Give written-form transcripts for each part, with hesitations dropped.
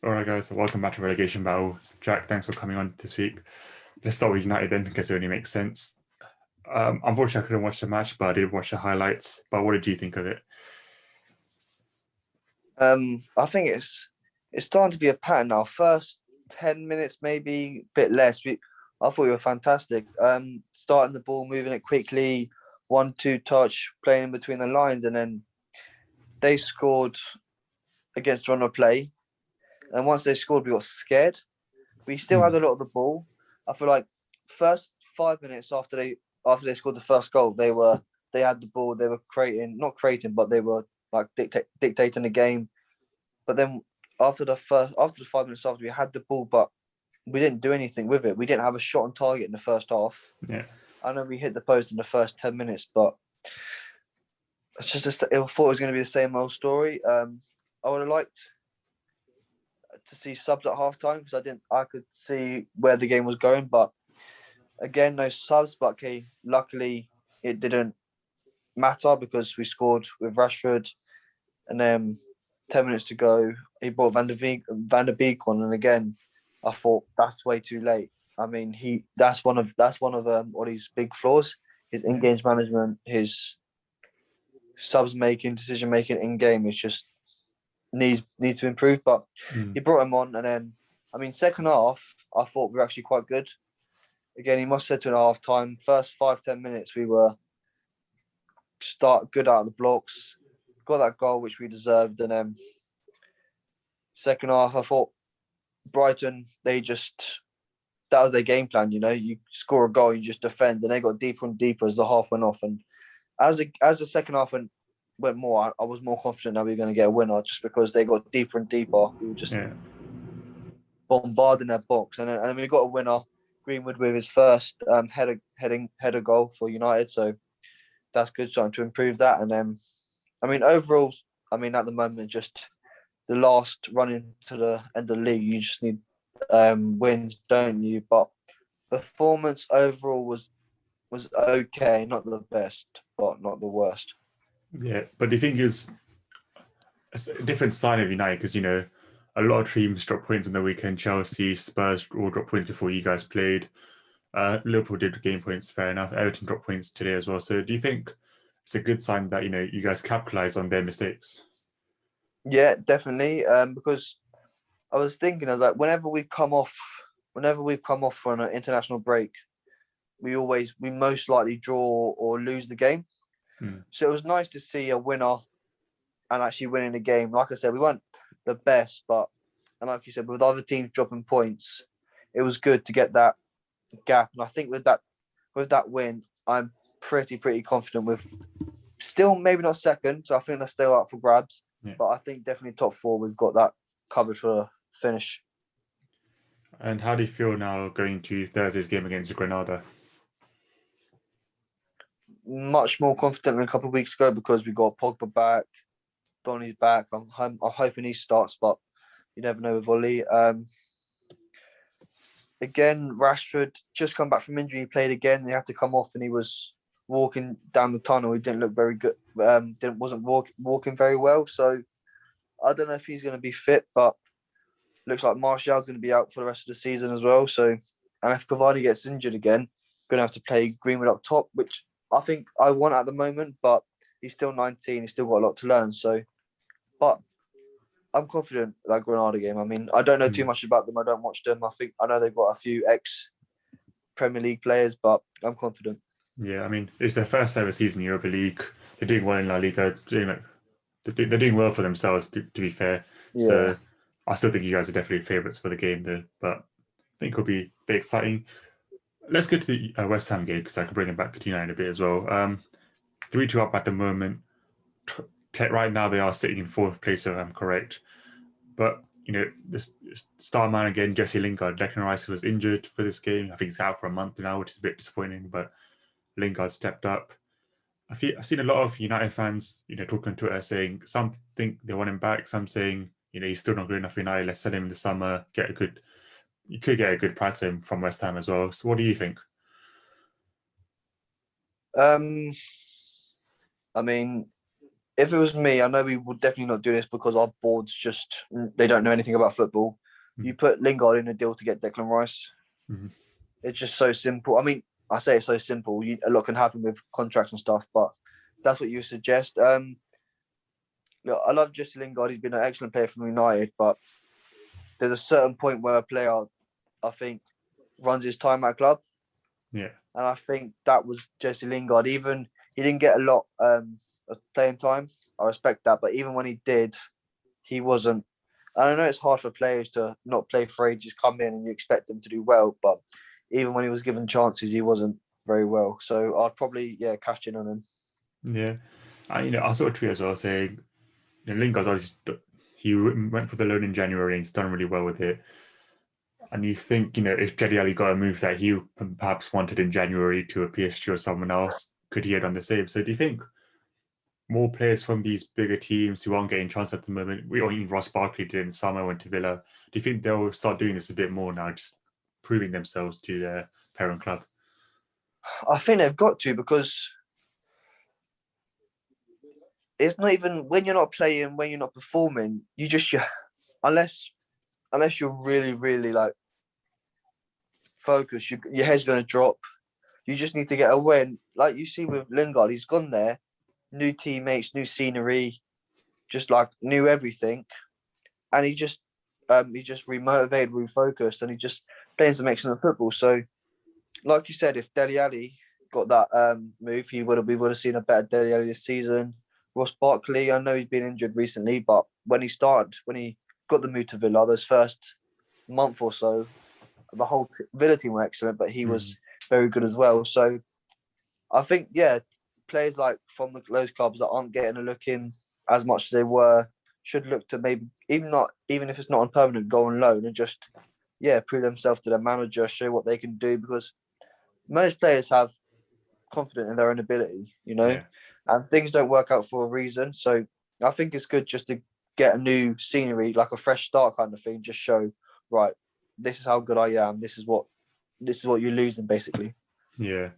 All right, guys, so welcome back to Relegation Battle. Jack, thanks for coming on this week. Let's start with United then, because it only makes sense. Unfortunately, I couldn't watch the match, but I did watch the highlights. But what did you think of it? I think it's starting to be a pattern now. First 10 minutes, maybe a bit less. I thought we were fantastic. Starting the ball, moving it quickly, 1-2 touch, playing in between the lines, and then they scored against run of play. And once they scored, we got scared. We still had a lot of the ball. I feel like first 5 minutes after they scored the first goal, they had the ball. They were not creating, but they were like dictating the game. But then after the 5 minutes after, we had the ball, but we didn't do anything with it. We didn't have a shot on target in the first half. Yeah. I know we hit the post in the first 10 minutes, but I thought it was going to be the same old story. I would have liked to see subs at halftime because I could see where the game was going, but again, no subs. But okay, luckily it didn't matter because we scored with Rashford, and then 10 minutes to go, he brought Van der Beek on, and again, I thought that's way too late. I mean, that's one of Ollie's big flaws: his in-game management, his subs making, decision making in game is just needs to improve. But he brought him on, and then I mean, second half, I thought we were actually quite good. Again, he must have said to an half time. First 5-10 minutes, we were good out of the blocks, got that goal which we deserved, and then second half, I thought Brighton, that was their game plan. You know, you score a goal, you just defend, and they got deeper and deeper as the half went off. And as the second half went more, I was more confident that we were going to get a winner just because they got deeper and deeper. We were just bombarding their box, and we got a winner. Greenwood with his first header goal for United, so that's good, starting to improve that. And then, I mean, overall, at the moment, just the last run into the end of the league, you just need wins, don't you? But performance overall was okay, not the best, but not the worst. Yeah, but do you think it's a different side of United? Because, a lot of teams dropped points on the weekend. Chelsea, Spurs all dropped points before you guys played. Liverpool did gain points, fair enough. Everton dropped points today as well. So do you think it's a good sign that, you guys capitalize on their mistakes? Yeah, definitely. Because I was like, whenever we've come off for an international break, we most likely draw or lose the game. So it was nice to see a winner and actually winning the game. Like I said, we weren't the best, and like you said, with other teams dropping points, it was good to get that gap. And I think with that win, I'm pretty confident with still maybe not second. So I think they're still up for grabs. Yeah. But I think definitely top four, we've got that covered for a finish. And how do you feel now going to Thursday's game against Granada? Much more confident than a couple of weeks ago because we got Pogba back, Donny's back. I'm hoping he starts, but you never know with Ollie. Again, Rashford just come back from injury. He played again. He had to come off, and he was walking down the tunnel. He didn't look very good. Wasn't walking very well. So I don't know if he's going to be fit, but looks like Martial's going to be out for the rest of the season as well. So, and if Cavani gets injured again, going to have to play Greenwood up top, which I think I want at the moment, but he's still 19. He's still got a lot to learn. So, but I'm confident that Granada game. I mean, I don't know too much about them. I don't watch them. I know they've got a few ex-Premier League players, but I'm confident. Yeah, I mean, it's their first ever season in Europa League. They're doing well in La Liga. They're doing well for themselves, to be fair. Yeah. So I still think you guys are definitely favourites for the game, though. But I think it'll be a bit exciting. Let's go to the West Ham game because I can bring it back to United a bit as well. 3-2 up at the moment. Right now they are sitting in fourth place, if I'm correct. But the star man again, Jesse Lingard. Declan Rice was injured for this game. I think he's out for a month now, which is a bit disappointing. But Lingard stepped up. I've seen a lot of United fans, talking on Twitter saying some think they want him back, some saying he's still not good enough for United. Let's sell him in the summer. You could get a good price for him from West Ham as well. So what do you think? I mean, if it was me, I know we would definitely not do this because our boards they don't know anything about football. You put Lingard in a deal to get Declan Rice. Mm-hmm. It's just so simple. I mean, I say it's so simple. A lot can happen with contracts and stuff, but that's what you suggest. Look, I love Jesse Lingard. He's been an excellent player for United, but there's a certain point where a player, I think, runs his time at club. Yeah. And I think that was Jesse Lingard. Even he didn't get a lot of playing time. I respect that. But even when he did, he wasn't. I know it's hard for players to not play for ages, come in and you expect them to do well. But even when he was given chances, he wasn't very well. So I'd probably, cash in on him. Yeah. I saw a tweet as well saying, Lingard's obviously, he went for the loan in January and he's done really well with it. And you think, if Dele Alli got a move that he perhaps wanted in January to a PSG or someone else, could he have done the same? So do you think more players from these bigger teams who aren't getting chance at the moment, even Ross Barkley did in the summer, went to Villa, do you think they'll start doing this a bit more now, just proving themselves to their parent club? I think they've got to, because it's not even when you're not playing, when you're not performing, unless you're really, really like focused, your head's going to drop. You just need to get a win. Like you see with Lingard, he's gone there, new teammates, new scenery, just like new everything, and he just remotivated, refocused, and he just playing some excellent football. So, like you said, if Dele Alli got that move, we would have seen a better Dele Alli this season. Ross Barkley, I know he's been injured recently, but when he got the move to Villa, those first month or so, the whole Villa team were excellent, but he was very good as well. So I think, players like from those clubs that aren't getting a look in as much as they were should look to maybe, even if it's not on permanent, go on loan and just, prove themselves to their manager, show what they can do, because most players have confidence in their own ability, and things don't work out for a reason. So I think it's good just to get a new scenery, like a fresh start kind of thing, just show, right, this is how good I am. This is what you're losing, basically. Yeah.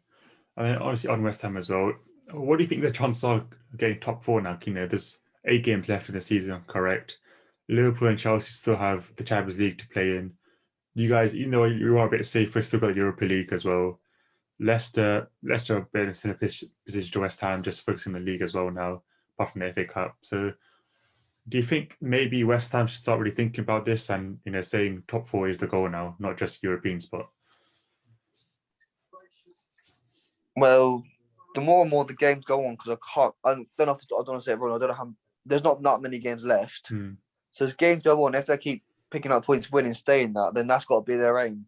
And then obviously on West Ham as well, what do you think the chances are getting top four now? There's 8 games left in the season, correct? Liverpool and Chelsea still have the Champions League to play in. You guys, even though you are a bit safer, still got the Europa League as well. Leicester have been in a similar position to West Ham, just focusing on the league as well now, apart from the FA Cup. So do you think maybe West Ham should start really thinking about this and, saying top 4 is the goal now, not just European spot? Well, the more and more the games go on, because I don't want to say it wrong. I don't know how. There's not that many games left, so as games go on, if they keep picking up points, winning, staying that, then that's got to be their aim.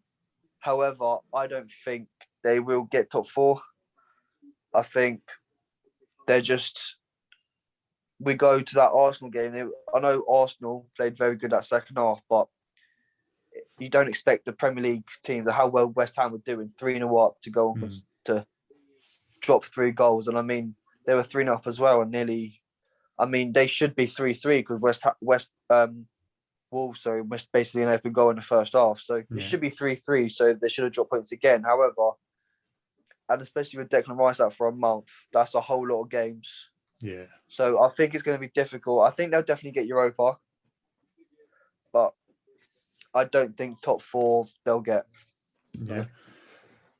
However, I don't think they will get top 4. I think they're just. We go to that Arsenal game. I know Arsenal played very good that second half, but you don't expect the Premier League teams, how well West Ham were doing, 3-0 up, to go on to drop 3 goals. And I mean, they were 3-0 up as well, and they should be 3-3 because Wolves missed basically an open goal in the first half. So it should be 3-3. So they should have dropped points again. However, and especially with Declan Rice out for a month, that's a whole lot of games. Yeah. So I think it's going to be difficult. I think they'll definitely get Europa, but I don't think top 4 they'll get. Yeah.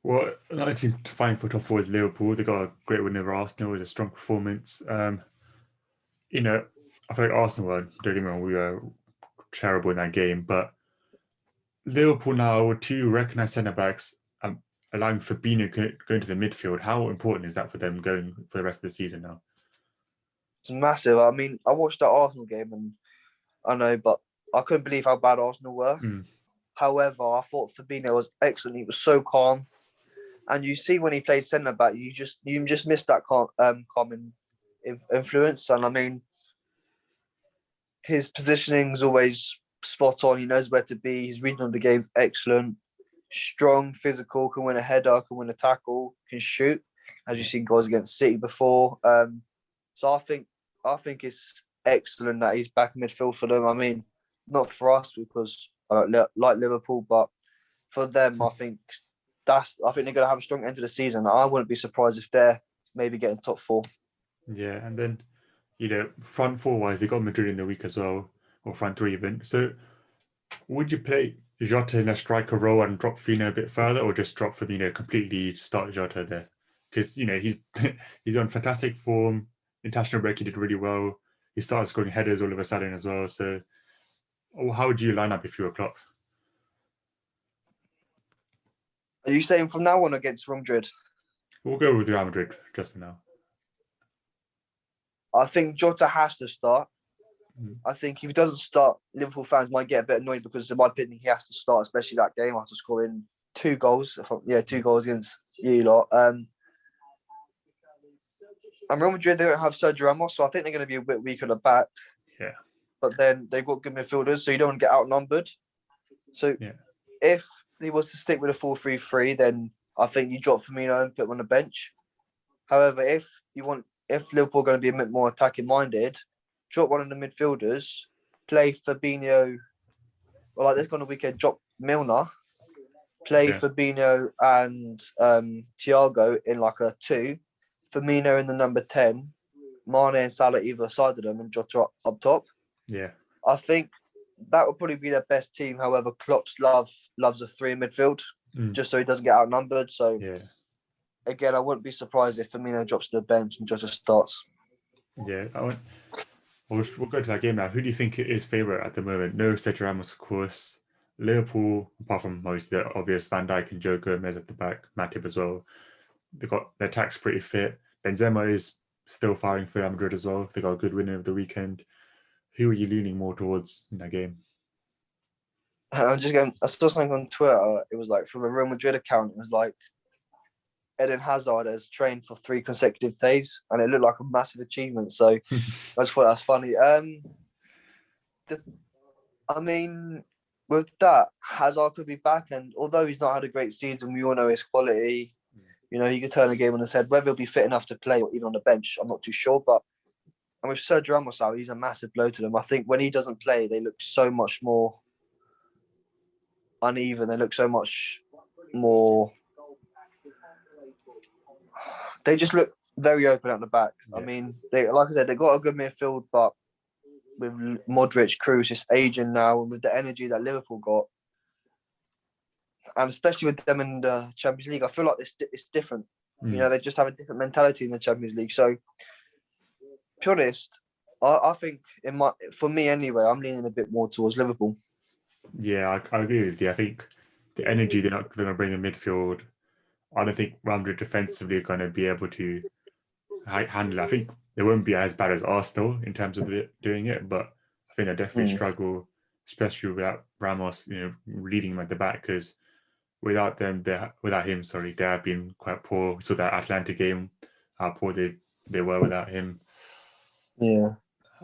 Well, another team to find for top 4 is Liverpool. They got a great win over Arsenal with a strong performance. I feel like Arsenal don't get me wrong, we were terrible in that game, but Liverpool now with 2 recognised centre backs, allowing Fabinho going to the midfield. How important is that for them going for the rest of the season now? It's massive. I mean, I watched that Arsenal game, and I know, but I couldn't believe how bad Arsenal were. However, I thought Fabinho was excellent. He was so calm, and you see when he played centre back, you just missed that calm influence. And I mean, his positioning is always spot on. He knows where to be. His reading of the game's excellent. Strong, physical, can win a header, can win a tackle, can shoot. As you've seen goals against City before. So I think it's excellent that he's back in midfield for them. I mean, not for us because I don't like Liverpool, but for them, I think they're going to have a strong end to the season. I wouldn't be surprised if they're maybe getting top 4. Yeah, and then front four wise, they got Madrid in the week as well, or front three even. So would you play Jota in a striker role and drop Firmino a bit further, or just drop Firmino completely, start Jota there? Because he's he's on fantastic form. International break, he did really well. He started scoring headers all of a sudden as well. So how would you line up if you were Klopp? Are you saying from now on against Real Madrid? We'll go with Real Madrid just for now. I think Jota has to start. I think if he doesn't start, Liverpool fans might get a bit annoyed because, in my opinion, he has to start, especially that game after scoring 2 goals. 2 goals against you lot. And Real Madrid, they don't have Sergio Ramos, so I think they're going to be a bit weak on the back. Yeah. But then they've got good midfielders, so you don't want to get outnumbered. So if he was to stick with a 4-3-3, then I think you drop Firmino and put him on the bench. However, if Liverpool are going to be a bit more attacking minded, drop one of the midfielders, play Fabinho, or like this kind of weekend, drop Milner, play Fabinho and Thiago in like a 2, Firmino in the number 10, Mane and Salah either side of them, and Jota up top. Yeah. I think that would probably be their best team. However, Klopp loves a 3 in midfield, just so he doesn't get outnumbered. So, again, I wouldn't be surprised if Firmino drops to the bench and Jota starts. Yeah, we'll go to that game now. Who do you think is favourite at the moment? No Sergio Ramos, of course. Liverpool, apart from most the obvious Van Dijk and Joe Gomez at the back, Matip as well. They got their attack's pretty fit. Benzema is still firing for Real Madrid as well. They got a good winner of the weekend. Who are you leaning more towards in that game? I saw something on Twitter. It was like from a Real Madrid account. It was like Eden Hazard has trained for 3 consecutive days, and it looked like a massive achievement. So I just thought that's funny. With that, Hazard could be back, and although he's not had a great season, we all know his quality. He could turn a game on his head. Whether he'll be fit enough to play or even on the bench, I'm not too sure. But with Sergio Ramos out, he's a massive blow to them. I think when he doesn't play, they look so much more uneven. They look so much more. They just look very open at the back. Yeah. I mean, like I said, they got a good midfield, but with Modric, Kroos just aging now, and with the energy that Liverpool got, and especially with them in the Champions League, I feel like it's different. They just have a different mentality in the Champions League. So, to be honest, I think for me anyway, I'm leaning a bit more towards Liverpool. Yeah, I agree with you. I think the energy they're not going to bring in midfield, I don't think Real Madrid defensively are going to be able to handle it. I think they won't be as bad as Arsenal in terms of doing it, but I think they'll definitely struggle, especially without Ramos, leading them at the back, because without him, they have been quite poor. So that Atlanta game, how poor they were without him. Yeah.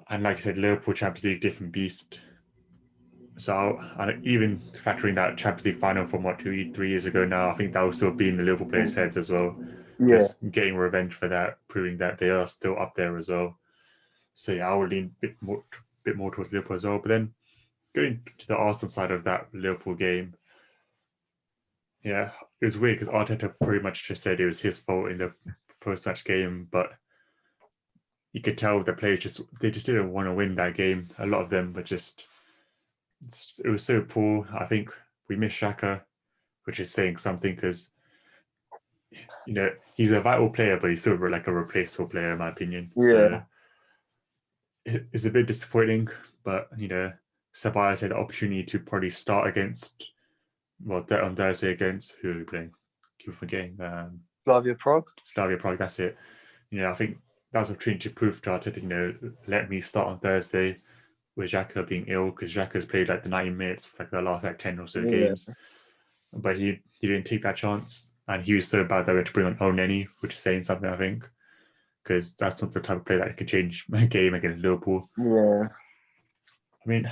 And like I said, Liverpool Champions League, different beast. So even factoring that Champions League final from 2-3 years ago now, I think that will still be in the Liverpool players' heads as well. Yeah. Just getting revenge for that, proving that they are still up there as well. So I will lean a bit more towards Liverpool as well. But then going to the Arsenal side of that Liverpool game, it was weird because Arteta pretty much just said it was his fault in the post-match game, but you could tell the players just didn't want to win that game. A lot of them were just. It was so poor. I think we missed Xhaka, which is saying something because, he's a vital player, but he's still like a replaceable player, in my opinion. Yeah. So it's a bit disappointing, but, Ceballos had the opportunity to probably start against, on Thursday against, who are we playing? Keep forgetting. Slavia Prague, that's it. I think that was an opportunity to prove to Arteta, let me start on Thursday, with Xhaka being ill, because Xhaka's played like the 90 minutes for the last 10 or so games. But he didn't take that chance, and he was so bad that we had to bring on Oneni, which is saying something, I think, because that's not the type of player that can change a game against Liverpool. Yeah. I mean,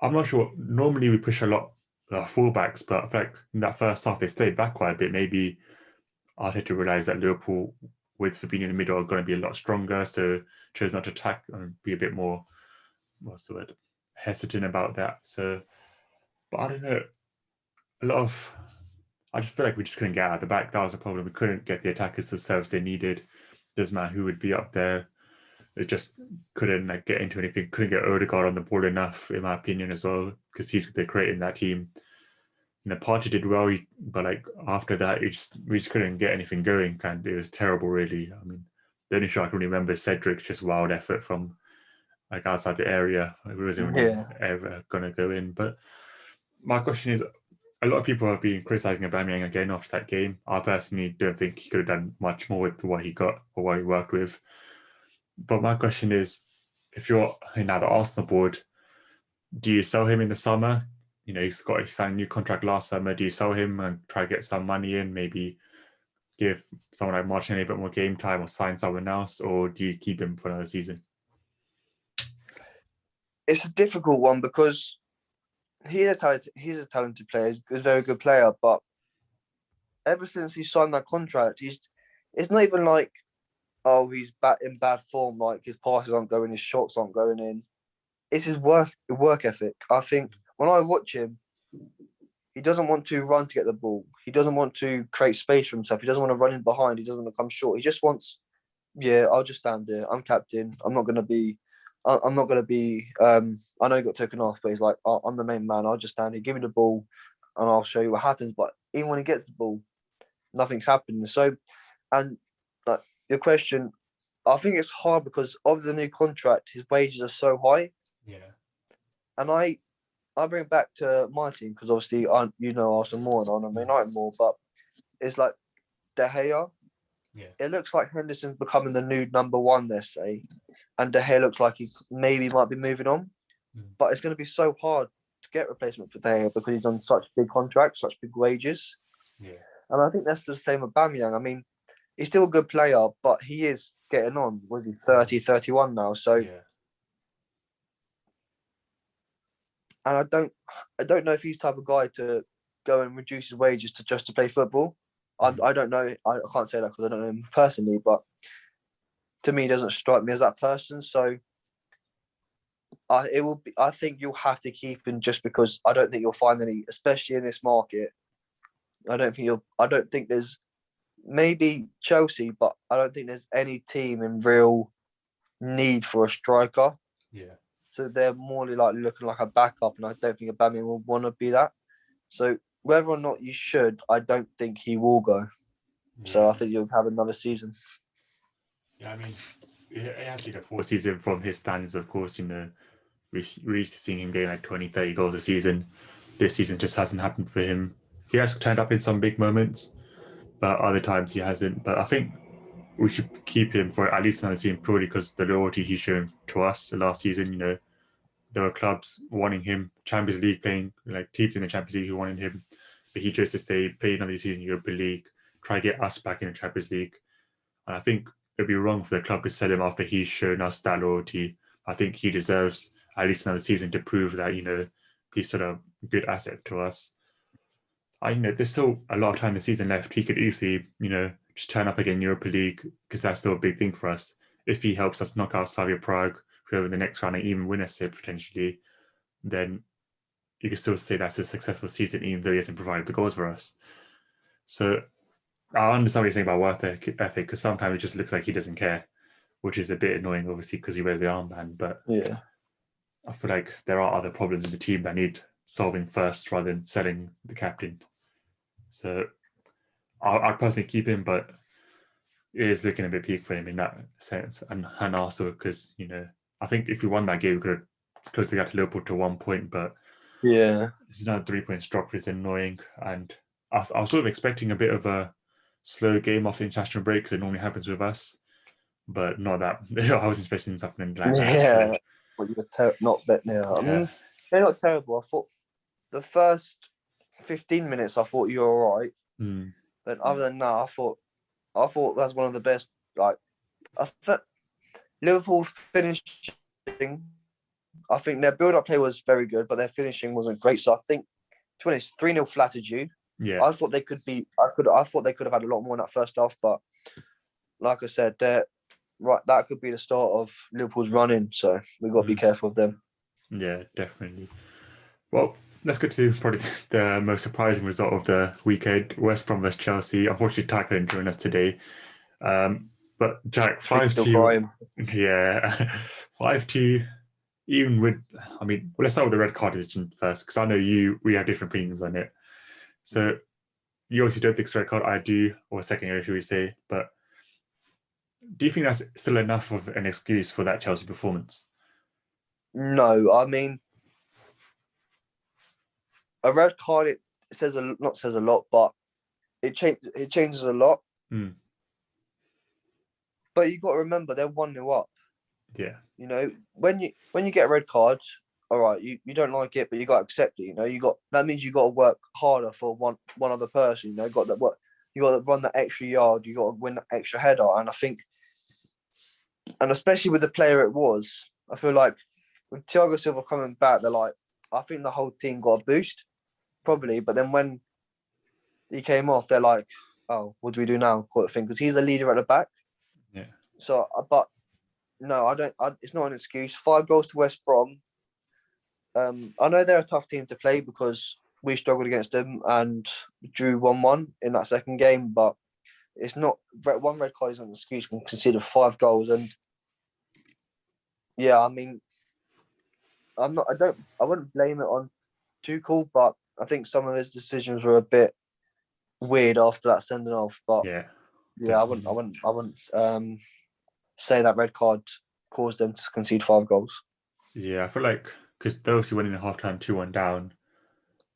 I'm not sure. Normally we push a lot of fullbacks, but I feel like in that first half they stayed back quite a bit. Maybe Arteta realised that Liverpool with Fabinho in the middle are going to be a lot stronger, so chose not to attack and be a bit more, hesitant about that. So, but I don't know. I just feel like we just couldn't get out of the back. That was a problem. We couldn't get the attackers to the service they needed. Doesn't matter who would be up there. it just couldn't get into anything. Couldn't get Odegaard on the ball enough, in my opinion, as well, because he's the creator in that team. Partey did well, but after that, we just couldn't get anything going, and it was terrible, really. I mean, the only shot I can remember is Cedric's just wild effort from outside the area. It wasn't really ever going to go in. But my question is, a lot of people have been criticising Aubameyang again after that game. I personally don't think he could have done much more with what he got or what he worked with. But my question is, if you're now the Arsenal board, do you sell him in the summer? He's signed a new contract last summer. Do you sell him and try to get some money in, maybe give someone like Martinelli a bit more game time or sign someone else, or do you keep him for another season? It's a difficult one because he's a talented player. He's a very good player, but ever since he signed that contract, it's not even like, oh, he's in bad form, like his passes aren't going, his shots aren't going in. It's his work ethic. I think when I watch him, he doesn't want to run to get the ball. He doesn't want to create space for himself. He doesn't want to run in behind. He doesn't want to come short. He just wants, I'll just stand there. I'm captain. I'm not going to be, I know he got taken off, but he's like, I'm the main man. I'll just stand here, give me the ball, and I'll show you what happens. But even when he gets the ball, nothing's happening. So, and like your question, I think it's hard because of the new contract, his wages are so high. Yeah. And I bring it back to my team because obviously Arsenal more and I United more, but it's like De Gea. Yeah. It looks like Henderson's becoming the new number one, let's say, and De Gea looks like he maybe might be moving on. But it's going to be so hard to get replacement for De Gea because he's on such big contracts, such big wages. Yeah. And I think that's the same with Aubameyang. I mean, he's still a good player, but he is getting on. Was he 30, 31 now? So. Yeah. And I don't know if he's the type of guy to go and reduce his wages to play football. I don't know. I can't say that because I don't know him personally, but to me, he doesn't strike me as that person. So I think you'll have to keep him just because I don't think you'll find any, especially in this market. I don't think there's maybe Chelsea, but I don't think there's any team in real need for a striker. Yeah. So they're more like looking like a backup, and I don't think Aubameyang will want to be that. So whether or not you should, I don't think he will go. Yeah. So I think you'll have another season. Yeah, I mean, it has to be the fourth season from his standards, of course. We're used to seeing him getting 20, 30 goals a season. This season just hasn't happened for him. He has turned up in some big moments, but other times he hasn't. But I think we should keep him for at least another season purely because the loyalty he's shown to us the last season. There were clubs wanting him, Champions League playing, teams in the Champions League who wanted him, but he chose to stay, play another season in Europa League, try to get us back in the Champions League. And I think it'd be wrong for the club to sell him after he's shown us that loyalty. I think he deserves at least another season to prove that, he's sort of a good asset to us. There's still a lot of time this season left. He could easily, just turn up again in Europa League because that's still a big thing for us. If he helps us knock out Slavia Prague, whoever the next round and even win a SIP potentially, then you can still say that's a successful season even though he hasn't provided the goals for us. So I understand what you're saying about work ethic because sometimes it just looks like he doesn't care, which is a bit annoying obviously because he wears the armband, but yeah, I feel like there are other problems in the team that need solving first rather than selling the captain. So I'd personally keep him, but it is looking a bit peak for him in that sense. And also because, I think if we won that game, we could have closely got to Liverpool to 1 point, but yeah, it's another 3 points drop, is annoying. And I was sort of expecting a bit of a slow game off the international break because it normally happens with us, but not that. I was expecting something like that. Yeah, but you were not betting there. I mean, they're not terrible. I thought the first 15 minutes, I thought you were all right. But other than that, I thought that's one of the best. I thought Liverpool finishing, I think their build-up play was very good, but their finishing wasn't great. So I think, to be honest, 3-0 flattered you. Yeah. I thought they could be. I thought they could have had a lot more in that first half, but like I said, that could be the start of Liverpool's run-in. So we've got to be careful of them. Yeah, definitely. Well, let's go to probably the most surprising result of the weekend: West Brom vs Chelsea. Unfortunately, Taka didn't join us today. But Jack, Still 5-2, crying. yeah, 5-2. Even with, I mean, well, let's start with the red card decision first, because I know we have different opinions on it. So you obviously don't think it's a red card. I do, or secondary, should we say? But do you think that's still enough of an excuse for that Chelsea performance? No, I mean, a red card, it says not says a lot, but it changes a lot. Mm. But you've got to remember, they're 1-0 up. Yeah. You know, when you get a red card, all right, you don't like it, but you got to accept it. You know, that means you got to work harder for one other person. You know, you got to run that extra yard. You got to win that extra header. And I think, and especially with the player it was, I feel like with Thiago Silva coming back, I think the whole team got a boost, probably. But then when he came off, they're like, oh, what do we do now? Kind of thing, because he's a leader at the back. Yeah. So, but no, I don't. It's not an excuse. 5 goals to West Brom. I know they're a tough team to play because we struggled against them and drew 1-1 in that second game. But it's not one red card isn't an excuse. We conceded 5 goals, and yeah, I mean, I wouldn't blame it on Tuchel, but I think some of his decisions were a bit weird after that sending off. But yeah, I wouldn't say that red card caused them to concede 5 goals. Yeah, I feel like because they obviously went in at halftime 2-1 down,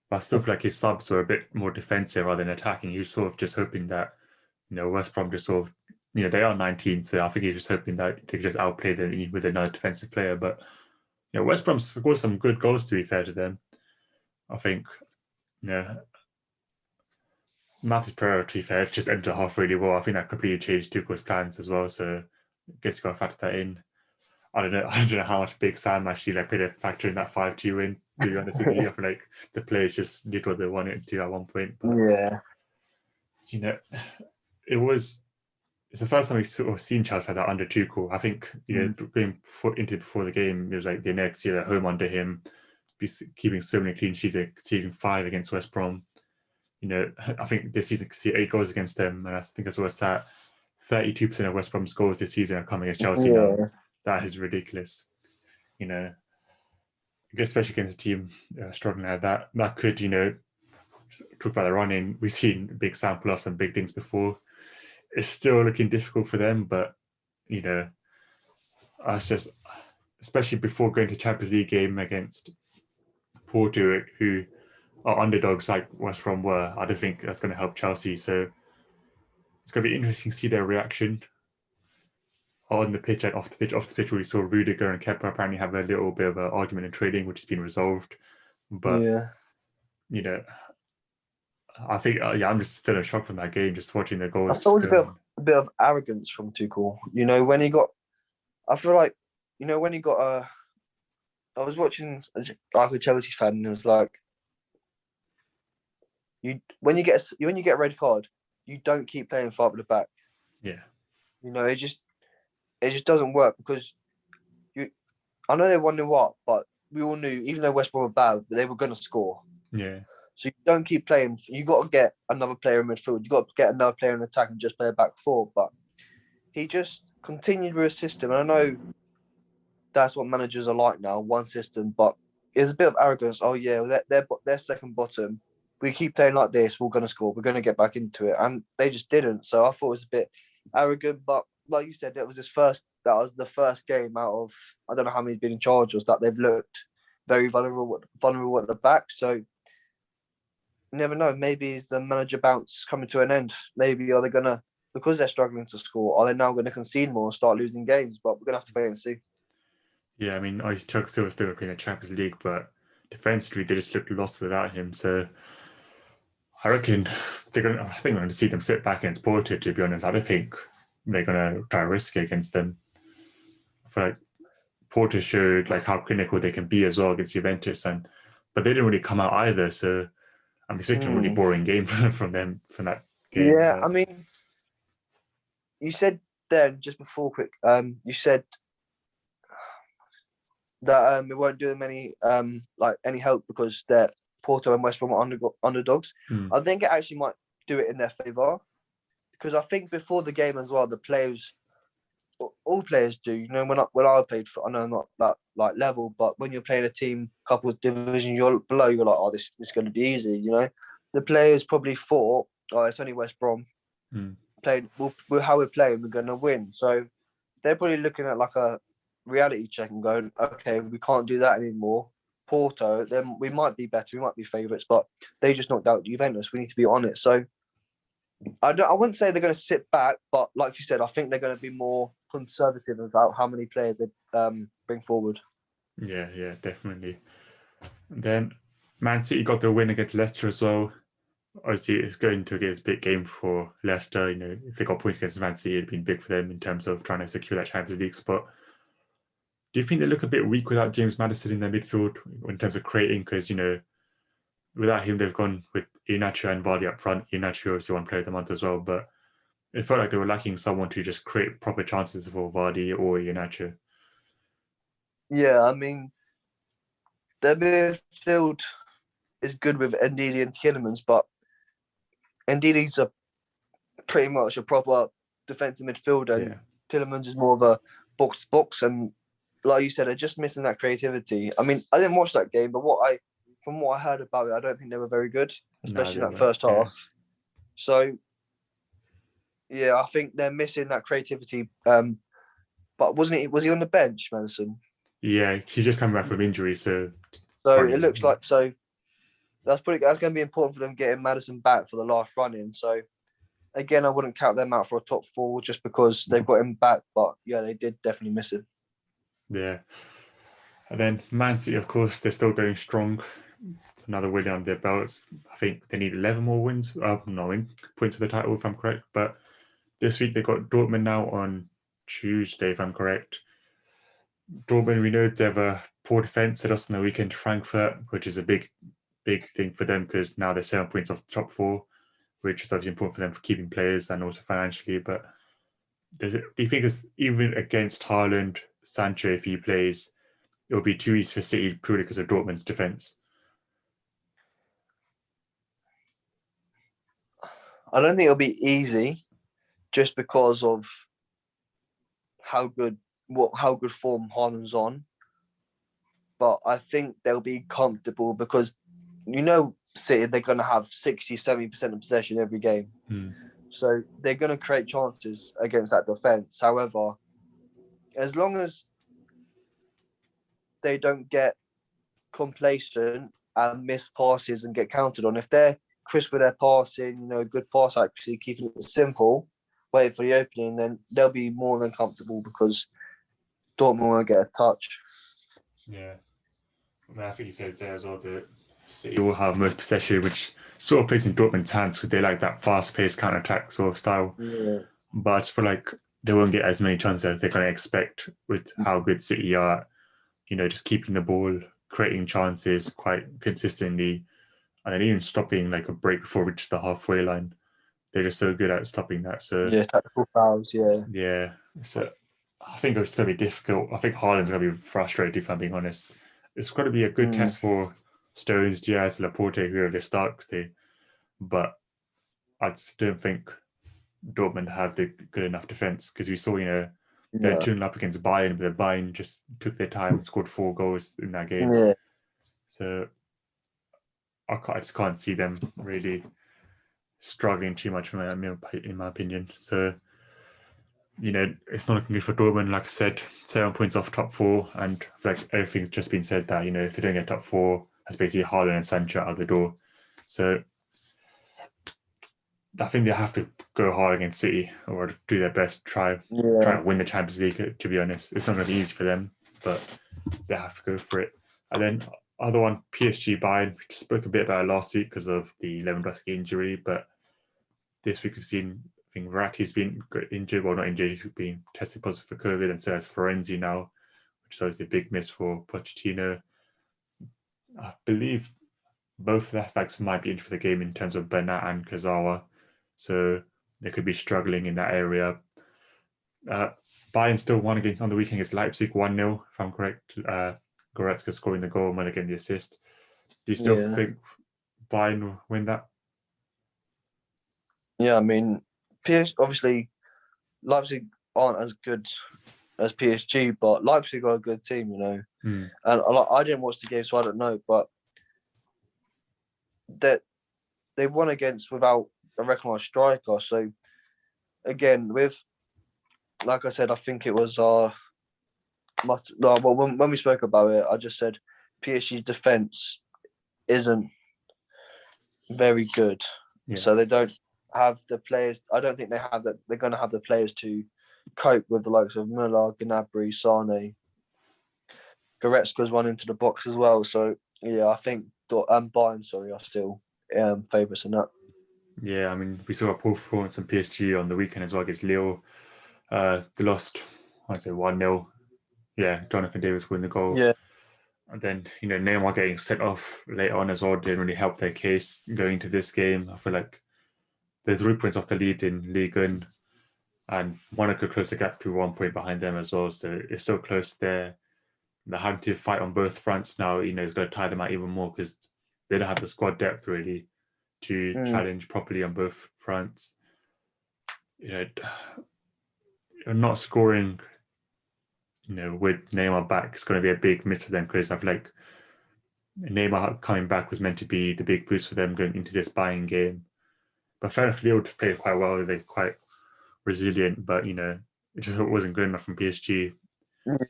but I still feel like his subs were a bit more defensive rather than attacking. He was sort of just hoping that, West Brom just sort of, they are 19, so I think he was just hoping that they could just outplay them with another defensive player. But, West Brom scored some good goals, to be fair to them. I think, Matthews Pereira, to be fair, just entered the half really well. I think that completely changed Tuchel's plans as well, so I guess you got to factor that in. I don't know how much Big Sam actually played a factor in that 5-2 win, to be honest with you. I feel like the players just did what they wanted to at one point. But, yeah. It's the first time we've sort of seen Chelsea like that under Tuchel. I think, going before the game, it was like the next year at home under him, keeping so many clean sheets, conceding 5 against West Brom. I think this season could see 8 goals against them, and I think that's what's that. 32% of West Brom's goals this season are coming against Chelsea now. That is ridiculous. Especially against a team struggling like that. That could, talk about the running. We've seen Big Sam pull off some big things before. It's still looking difficult for them, but, it's just, especially before going to Champions League game against Porto, who are underdogs like West Brom were, I don't think that's going to help Chelsea. So it's going to be interesting to see their reaction on the pitch and off the pitch. Off the pitch, we saw Rudiger and Kepa apparently have a little bit of an argument in training, which has been resolved. But, I think, I'm just still in shock from that game, just watching the goals. I thought it was a bit of arrogance from Tuchel. When he got, I feel like, when he got I was watching like a Chelsea fan, and it was like, when you get a red card, you don't keep playing far up the back. Yeah. It just doesn't work because I know they won what, but we all knew, even though West Brom were bad, they were going to score. Yeah. So you don't keep playing. You got to get another player in midfield. You got to get another player in attack and just play a back 4. But he just continued with his system. And I know that's what managers are like now, one system. But it's a bit of arrogance. Oh yeah, they're second bottom. We keep playing like this, we're going to score. We're going to get back into it, and they just didn't. So I thought it was a bit arrogant. But like you said, that was the first game out of, I don't know how many he's been in charge of, that they've looked very vulnerable at the back. So you never know. Maybe is the manager bounce coming to an end? Maybe are they gonna, because they're struggling to score, are they now going to concede more and start losing games? But we're gonna have to wait and see. Yeah, I mean, Chuck still playing the Champions League, but defensively they just looked lost without him. So I reckon I think we're going to see them sit back against Porto. To be honest, I don't think they're going to try to risk it against them. I feel like Porto showed how clinical they can be as well against Juventus, but they didn't really come out either. So I'm expecting a really boring game from them from that game. Yeah, I mean, you said then just before you said that it won't do them any help because they're Porto and West Brom are underdogs. I think it actually might do it in their favour, because I think before the game as well, the players all players do. You know, when I played, I know not that like level, but when you're playing a team, couple of divisions you're below, you're like, oh, this is going to be easy. You know, the players probably thought, oh, it's only West Brom. Playing, how we're playing, we're going to win. So they're probably looking at like a reality check and going, okay, we can't do that anymore. Porto, then we might be better, we might be favourites, but they just knocked out Juventus. We need to be on it. So I wouldn't say they're going to sit back, but like you said, I think they're going to be more conservative about how many players they bring forward. Yeah, definitely. And then Man City got the win against Leicester as well. Obviously, it's going to get a big game for Leicester. You know, if they got points against Man City, it'd been big for them in terms of trying to secure that Champions League spot. Do you think they look a bit weak without James Maddison in their midfield in terms of creating? Because, you know, without him, they've gone with Iheanacho and Vardy up front. Iheanacho obviously won Player of the Month as well, but it felt like they were lacking someone to just create proper chances for Vardy or Iheanacho. Yeah, I mean, their midfield is good with Ndidi and Tielemans, but Ndidi's pretty much a proper defensive midfielder, and Tielemans is more of a box-to-box, and like you said, they're just missing that creativity. I mean, I didn't watch that game, but from what I heard about it, I don't think they were very good, especially in that first half. So, yeah, I think they're missing that creativity. But was he on the bench, Madison? Yeah, he just come back from injury, so it looks like that's going to be important for them getting Maddison back for the last run-in. So again, I wouldn't count them out for a top four just because they've got him back. But yeah, they did definitely miss him. Yeah. And then Man City, of course, they're still going strong. Another win on their belts. I think they need 11 more wins. Points for the title, if I'm correct. But this week they got Dortmund now on Tuesday, if I'm correct. Dortmund, we know they have a poor defence. They lost on the weekend to Frankfurt, which is a big thing for them because now they're 7 points off the top four, which is obviously important for them for keeping players and also financially. But do you think it's even against Haaland, Sancho, if he plays, it will be too easy for City purely because of Dortmund's defence? I don't think it'll be easy just because of how good form Haaland's on. But I think they'll be comfortable because, you know, City, they're going to have 60, 70% of possession every game. So they're going to create chances against that defence. However, as long as they don't get complacent and miss passes and get counted on, if they're crisp with their passing, you know, good pass accuracy, keeping it simple, waiting for the opening, then they'll be more than comfortable because Dortmund won't get a touch. Yeah. I mean, I think you said there as well that City will have most possession, which sort of plays in Dortmund's hands because they like that fast-paced counter-attack sort of style. Yeah. But I just feel like they won't get as many chances as they're going to expect with how good City are, you know, just keeping the ball, creating chances quite consistently, and then even stopping like a break before it reaches the halfway line. They're just so good at stopping that. So yeah, tactical fouls, yeah. Yeah. So I think it's going to be difficult. I think Haaland's going to be frustrated, if I'm being honest. It's going to be a good test for Stones, Diaz, Laporte, whoever they start. But I just don't think Dortmund have the good enough defense because we saw, you know, they're 2-0 up against Bayern, but Bayern just took their time and scored 4 goals in that game. Yeah. So I just can't see them really struggling too much, in my opinion. So, you know, it's not looking good for Dortmund. Like I said, 7 points off top 4, and like everything's just been said that, you know, if they don't get top 4, that's basically Haaland and Sancho out the door. So I think they have to go hard against City or do their best, try and win the Champions League. To be honest, it's not going to be easy for them, but they have to go for it. And then other one, PSG Bayern. We spoke a bit about it last week because of the Lewandowski injury, but this week we've seen, I think Verratti's been injured. Well, not injured, he's been tested positive for COVID, and so has Florenzi now, which is obviously a big miss for Pochettino. I believe both left backs might be in for the game in terms of Bernat and Kazawa, so they could be struggling in that area. Bayern still won again on the weekend against Leipzig 1-0, if I'm correct. Goretzka scoring the goal, Miller getting the assist. Do you still think Bayern will win that? Yeah, I mean, obviously, Leipzig aren't as good as PSG, but Leipzig are a good team, you know. Mm. And I didn't watch the game, so I don't know, but that they won against without a recognised striker. So again, like I said, I think it was when we spoke about it, I just said PSG's defence isn't very good, so they don't have the players. I don't think they have that. They're going to have the players to cope with the likes of Müller, Gnabry, Sane. Goretzka's run into the box as well. So yeah, I think Bayern, are still favourites in that. Yeah, I mean, we saw a poor performance from PSG on the weekend as well against Lille. They lost, I'd say 1-0. Yeah, Jonathan Davis winning the goal. Yeah. And then, Neymar getting sent off late on as well didn't really help their case going into this game. I feel like they're 3 points off the lead in Ligue 1, and Monaco closed the gap to 1 point behind them as well. So it's still close there. They're having to fight on both fronts now. It's going to tie them out even more because they don't have the squad depth really to challenge properly on both fronts. Not scoring, with Neymar back is going to be a big miss for them, because I feel like Neymar coming back was meant to be the big boost for them going into this Bayern game. But fair enough, Lille played quite well. They're quite resilient, but it just wasn't good enough from PSG.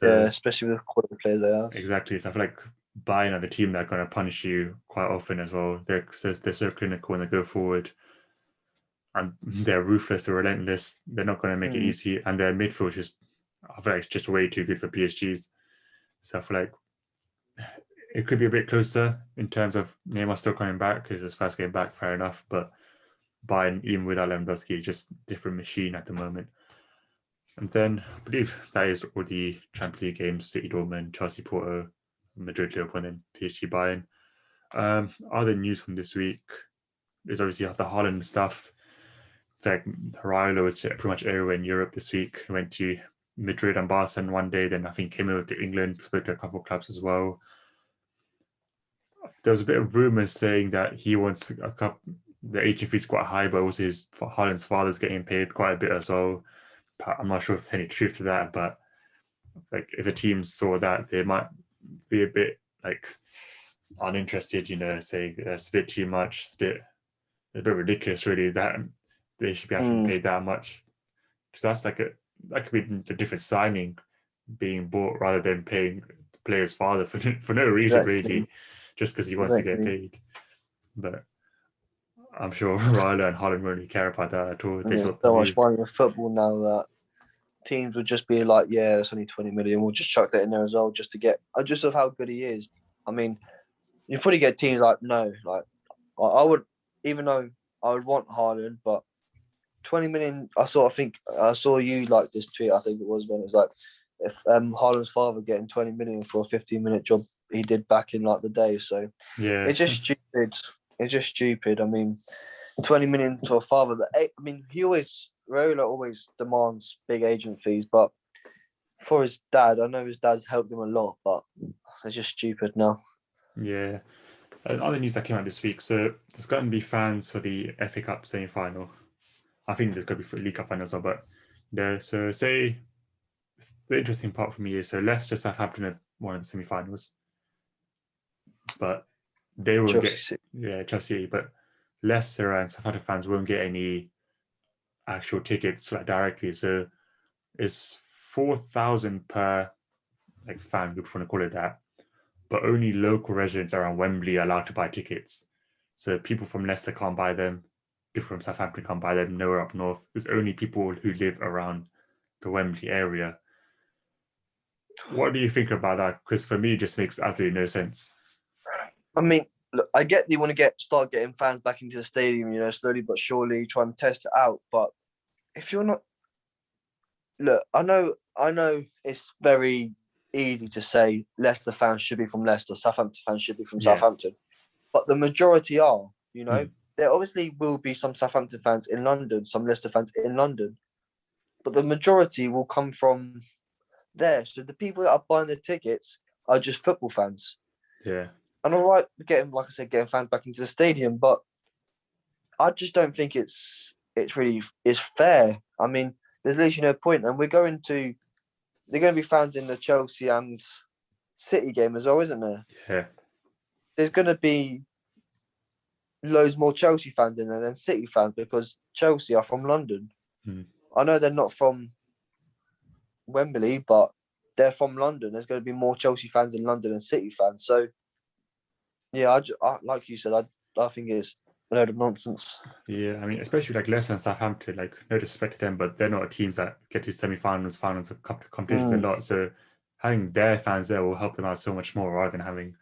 Yeah, especially with the quality players they have. Exactly. So I feel like Bayern are the team that are going to punish you quite often as well. They're so clinical when they go forward, and they're ruthless, they're relentless. They're not going to make it easy, and their midfield I feel like it's just way too good for PSG's. So I feel like it could be a bit closer in terms of Neymar still coming back, because his first game back, fair enough. But Bayern, even without Lewandowski, is just a different machine at the moment. And then I believe that is all the Champions League games: City, Dortmund, Chelsea, Porto, Madrid, Liverpool, and then PSG, Bayern. Other news from this week is obviously the Haaland stuff. In fact, Raiola was pretty much everywhere in Europe this week. He went to Madrid and Barcelona one day, then I think came over to England, spoke to a couple of clubs as well. There was a bit of rumours saying that he wants the agent fee's quite high, but also Haaland's father's getting paid quite a bit as well. But I'm not sure if there's any truth to that, but like if a team saw that, they might be a bit uninterested, saying that's a bit too much, it's a bit ridiculous really that they should be having paid that much, because that could be a different signing being bought rather than paying the player's father for no reason really, just because he wants to get paid. But I'm sure Raiola and Haaland won't really care about that at all. There's so much money in football now that teams would just be like, yeah, it's only 20 million. We'll just chuck that in there as well, just to get, just of how good he is. I mean, you probably get teams like, no, like I would, even though I would want Haaland, but 20 million. I saw you like this tweet. I think it was when it was like, if Haaland's father getting 20 million for a 15-minute job he did back in like the day. So yeah, it's just stupid. It's just stupid. I mean, 20 million to a father Raiola always demands big agent fees, but for his dad, I know his dad's helped him a lot, but it's just stupid now. Yeah. Other news that came out this week, so there's going to be fans for the FA Cup semi-final. I think there's going to be for the League Cup final as well, but so say the interesting part for me is, so Leicester, Southampton are one of the semi-finals, but they won't get Chelsea, but Leicester and Southampton fans won't get any actual tickets directly. So it's 4,000 per fan group, if you want to call it that, but only local residents around Wembley are allowed to buy tickets. So people from Leicester can't buy them, people from Southampton can't buy them, nowhere up north. There's only people who live around the Wembley area. What do you think about that? Because for me, it just makes absolutely no sense. I mean, look, I get that you want to start getting fans back into the stadium, slowly but surely, try and test it out. But if you're not, look, I know it's very easy to say Leicester fans should be from Leicester, Southampton fans should be from Southampton, but the majority are. There obviously will be some Southampton fans in London, some Leicester fans in London, but the majority will come from there. So the people that are buying the tickets are just football fans. Yeah. And all right, getting fans back into the stadium, but I just don't think it's fair. I mean, there's literally no point. And they're going to be fans in the Chelsea and City game as well, isn't there? Yeah. There's going to be loads more Chelsea fans in there than City fans because Chelsea are from London. I know they're not from Wembley, but they're from London. There's going to be more Chelsea fans in London than City fans. So, yeah, I like you said, I think it's a load of nonsense. Yeah, I mean, especially like Leicester and Southampton, like no disrespect to them, but they're not teams that get to semi-finals, finals, of competitions a lot. So having their fans there will help them out so much more rather than having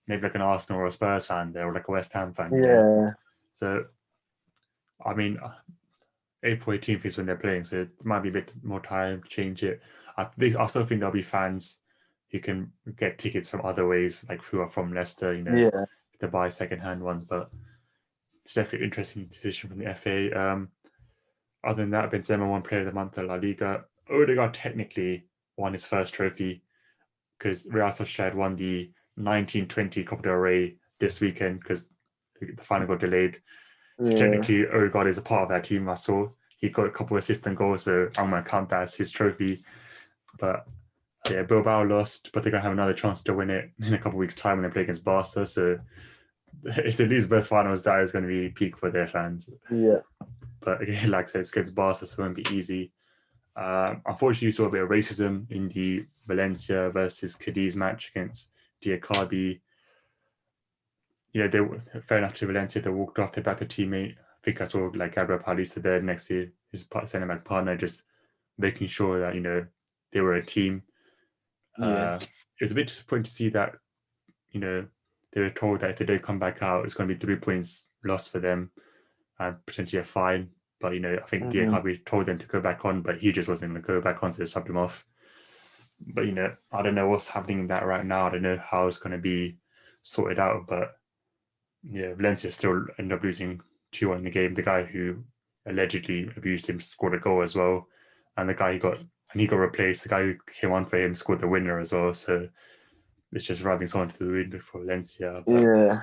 maybe like an Arsenal or a Spurs fan there or like a West Ham fan. Yeah. So, I mean, April 18th is when they're playing, so it might be a bit more time to change it. I still think there'll be fans who can get tickets from other ways, like who are from Leicester, to buy second-hand ones, but it's definitely an interesting decision from the FA. Other than that, Benzema won Player of the Month at La Liga. Odegaard technically won his first trophy because Real Sociedad won the 1920 Copa del Rey this weekend because the final got delayed. So technically, Odegaard is a part of that team. I saw he got a couple of assist and goals, so I'm going to count that as his trophy. But yeah, Bilbao lost, but they're going to have another chance to win it in a couple of weeks' time when they play against Barca. So if they lose both finals, that is going to be peak for their fans. Yeah. But again, like I said, it's against Barca, so it won't be easy. Unfortunately, you saw a bit of racism in the Valencia versus Cadiz match against Diakhaby. They fair enough to Valencia. They walked off their better teammate. I think I saw like Gabriel Paulista there next to his centre-back partner, just making sure that they were a team. It was a bit disappointing to see that they were told that if they don't come back out, it's going to be 3 points lost for them and potentially a fine. But I think Diakhaby told them to go back on, but he just wasn't going to go back on, so they subbed him off. But I don't know what's happening in that right now. I don't know how it's going to be sorted out, but Valencia still ended up losing 2-1 in the game. The guy who allegedly abused him scored a goal as well, and the guy he got replaced. The guy who came on for him scored the winner as well. So it's just rubbing someone to the wind for Valencia. But,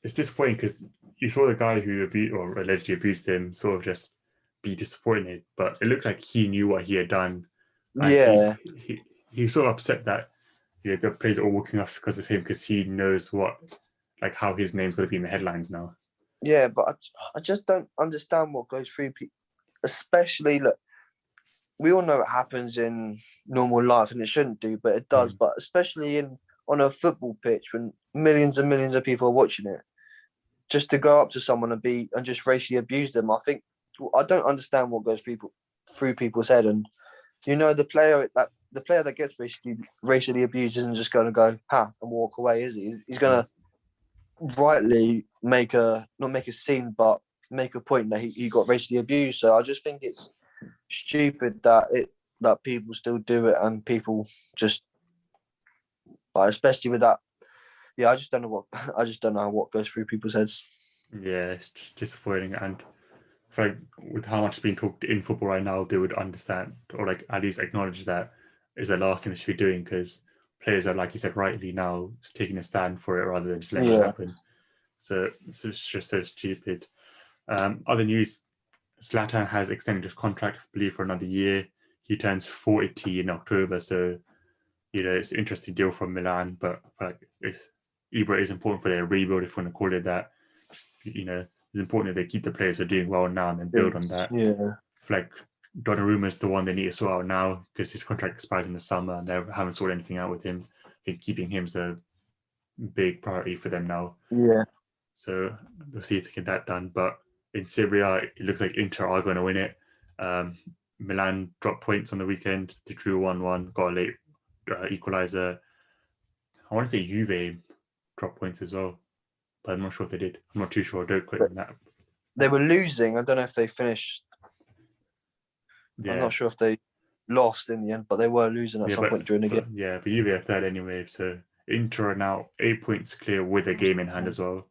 it's disappointing because you saw the guy who allegedly abused him sort of just be disappointed, but it looked like he knew what he had done. And he was sort of upset that the players are all walking off because of him, because he knows how his name's going to be in the headlines now. Yeah, but I just don't understand what goes through people, especially, look, we all know it happens in normal life and it shouldn't do, but it does. But especially on a football pitch when millions and millions of people are watching it, just to go up to someone and just racially abuse them, I don't understand what goes through people's head. And the player that gets racially abused isn't just going to go and walk away, is he? He's going to rightly not make a scene, but make a point that he got racially abused. So I just think it's stupid that people still do it, and people just especially with that. Yeah, I just don't know what goes through people's heads. Yeah, it's just disappointing, and with how much is being talked in football right now, they would understand or at least acknowledge that is the last thing they should be doing, because players are, like you said, rightly now taking a stand for it rather than just letting it happen. So it's just so stupid. Other news: Zlatan has extended his contract, I believe, for another year. He turns 40 in October, so it's an interesting deal from Milan. But Ibra is important for their rebuild, if you want to call it that. Just, it's important that they keep the players who are doing well now and then build on that. Donnarumma is the one they need to sort out now, because his contract expires in the summer and they haven't sorted anything out with him. I think keeping him is a big priority for them now. So we'll see if they get that done. But in Serie A, it looks like Inter are going to win it. Milan dropped points on the weekend. They drew 1-1, got a late equaliser. I want to say Juve dropped points as well, but I'm not sure if they did. I'm not too sure. Don't quote me on that. They were losing. I don't know if they finished. I'm not sure if they lost in the end, but they were losing at some point during the game. But Juve are third anyway, so Inter are now 8 points clear with a game in hand as well,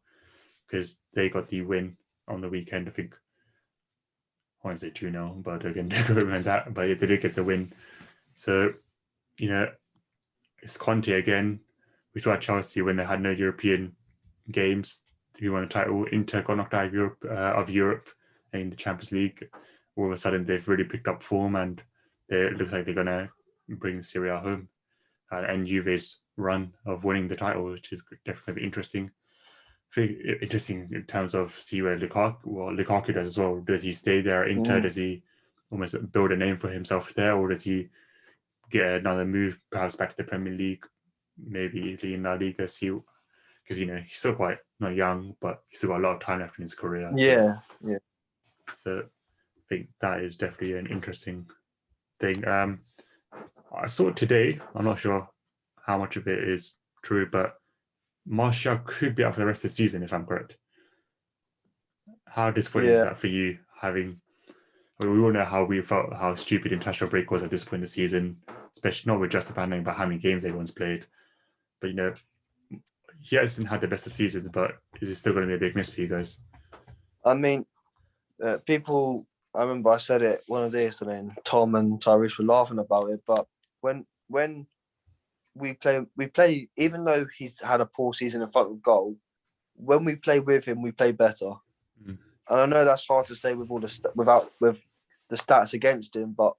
because they got the win on the weekend. I think I want to say 2-0, but again, don't quote me on that. But they did get the win. So, it's Conte again. We saw at Chelsea when they had no European games. He won the title. Inter got knocked out of Europe, in the Champions League. All of a sudden, they've really picked up form, and it looks like they're going to bring Serie A home. And Juve's run of winning the title, which is definitely interesting. I think interesting in terms of see where Lukaku does as well. Does he stay there at Inter? Does he almost build a name for himself there, or does he get another move, perhaps back to the Premier League, maybe in La Liga? See, because he's still quite not young, but he's still got a lot of time left in his career. Yeah. So I think that is definitely an interesting thing. I saw it today. I'm not sure how much of it is true, but Martial could be out for the rest of the season, if I'm correct. How disappointing is that for you? We all know how we felt, how stupid international break was at this point in the season, especially not with just the pandemic, but how many games everyone's played. But he hasn't had the best of seasons, but is it still going to be a big miss for you guys? I mean, people. I remember I said it one of these, and then Tom and Tyrese were laughing about it. But when we play, even though he's had a poor season in front of goal, when we play with him, we play better. And I know that's hard to say with all the with the stats against him, but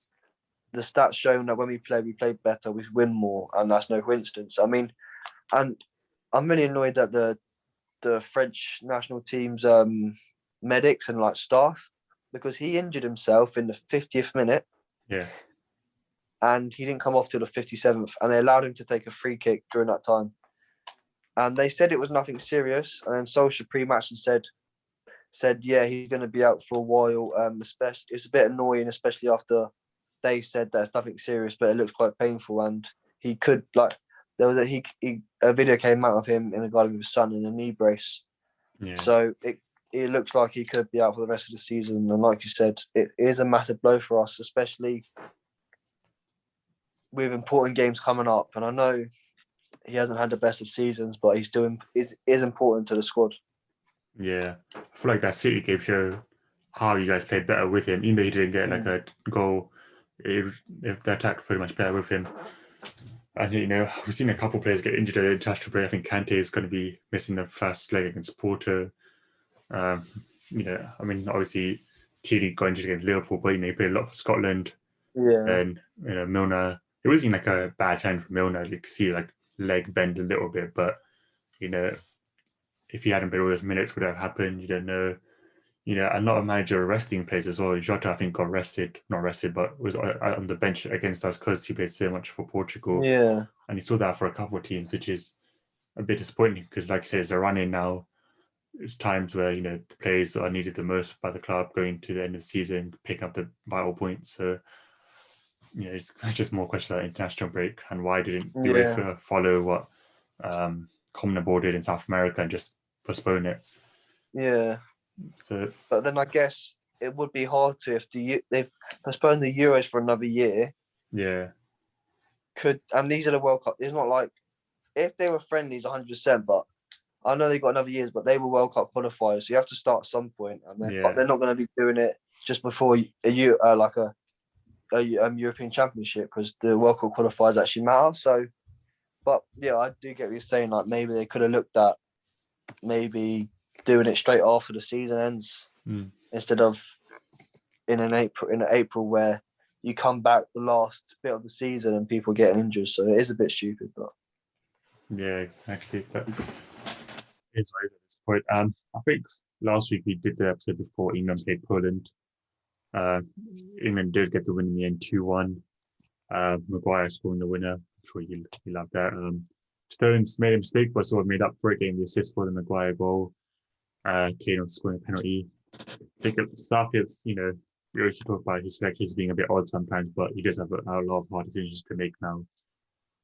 the stats show that when we play better, we win more, and that's no coincidence. I mean, and I'm really annoyed that the French national team's medics and staff, because he injured himself in the 50th minute. Yeah. And he didn't come off till the 57th, and they allowed him to take a free kick during that time. And they said it was nothing serious. And then Solskjaer pre-match and said, yeah, he's going to be out for a while. Especially, it's a bit annoying, especially after they said that it's nothing serious, but it looks quite painful. And he could there was a video came out of him in a garden with his son in a knee brace. Yeah. So it looks like he could be out for the rest of the season. And like you said, it is a massive blow for us, especially with important games coming up. And I know he hasn't had the best of seasons, but he still is important to the squad. Yeah. I feel like that City game showed how you guys played better with him, even though he didn't get a goal. If the attack pretty much better with him. And we've seen a couple of players get injured at the international break. I think Kante is going to be missing the first leg against Porto. I mean, obviously, Thierry got injured against Liverpool, but he played a lot for Scotland. Yeah. And Milner, it wasn't a bad turn for Milner. You could see leg bend a little bit, but if he hadn't played all those minutes, would have happened? You don't know. A lot of manager resting players as well. Jota, I think, got not rested, but was on the bench against us because he played so much for Portugal. Yeah. And he saw that for a couple of teams, which is a bit disappointing because, like you said, it's a run-in now. It's times where, the players are needed the most by the club going to the end of the season, picking up the vital points. So, it's just more question about international break and why didn't UEFA follow what CONMEBOL did in South America and just postpone it. Yeah. So, but then I guess it would be hard to if they've postponed the Euros for another year. Yeah. And these are the World Cup. It's not like if they were friendlies 100%, but I know they've got another years, but they were World Cup qualifiers, so you have to start at some point, and they're not going to be doing it just before a European Championship because the World Cup qualifiers actually matter. So, but yeah, I do get what you're saying. Maybe they could have looked at maybe doing it straight after the season ends instead of in April where you come back the last bit of the season and people getting injured. So it is a bit stupid, but yeah, exactly. But it's what it is at this point. I think last week we did the episode before England played Poland. England did get the win in the end, 2-1. Maguire scoring the winner. I'm sure you love that. Stones made a mistake, but sort of made up for it, getting the assist for the Maguire goal. Kane was scoring a penalty. I think Southgate's, we always talk about his selections being a bit odd sometimes, but he does have a lot of hard decisions to make now.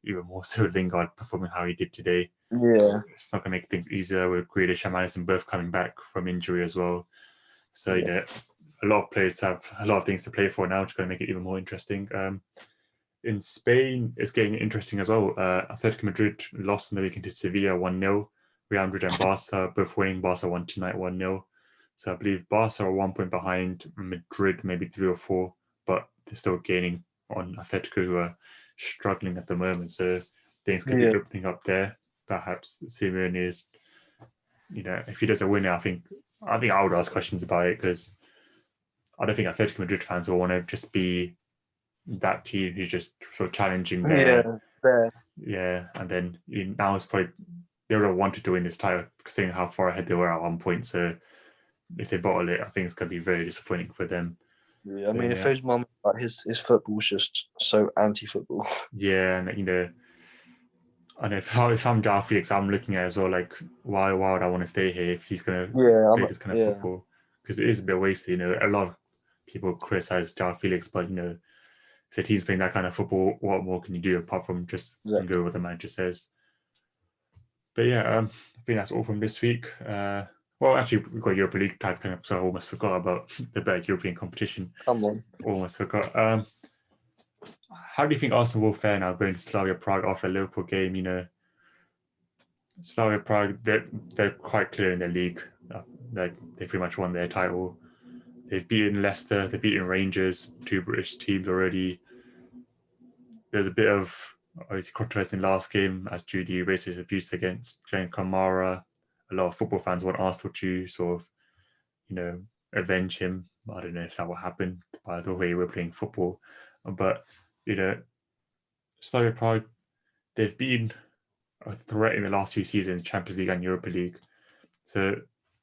Even more so Lingard performing how he did today. Yeah. It's not going to make things easier with Grealish and Madison both coming back from injury as well. So, a lot of players have a lot of things to play for now, which is going to make it even more interesting. In Spain, it's getting interesting as well. Atletico Madrid lost in the weekend to Sevilla 1-0. Real Madrid and Barca both winning. Barca won tonight 1-0. So I believe Barca are 1 point behind Madrid, maybe 3 or 4, but they're still gaining on Atletico, who are struggling at the moment. So things could be opening up there. Perhaps Simeone is, if he doesn't win it, I think I would ask questions about it because I don't think Atletico Madrid fans will want to just be that team who's just sort of challenging Yeah, there. and then now it's probably they would have wanted to win this title, seeing how far ahead they were at one point. So if they bottle it, I think it's going to be very disappointing for them. Yeah, I mean, if his mum, like his football's just so anti-football. Yeah, and and if I'm Joao Felix, I'm looking at it as well, like why would I want to stay here if he's going to play this kind of football? Because it is a bit wasted. A lot of people criticize Joao Felix, but if the team's playing that kind of football, what more can you do apart from just go with what the manager says? But yeah, I think that's all from this week. Well, actually, we've got Europa League ties coming up, so I almost forgot about the better European competition. Come on. Almost forgot. How do you think Arsenal will fare now going to Slavia Prague after the Liverpool game? Slavia Prague, they're quite clear in their league. Like they pretty much won their title. They've beaten Leicester. They've beaten Rangers, two British teams already. There's a bit of obviously controversy in the last game as to the racist abuse against Glenn Kamara. A lot of football fans want Arsenal to sort of, avenge him. I don't know if that will happen by the way we're playing football. But, Slavia Prague, they've been a threat in the last few seasons, Champions League and Europa League. So,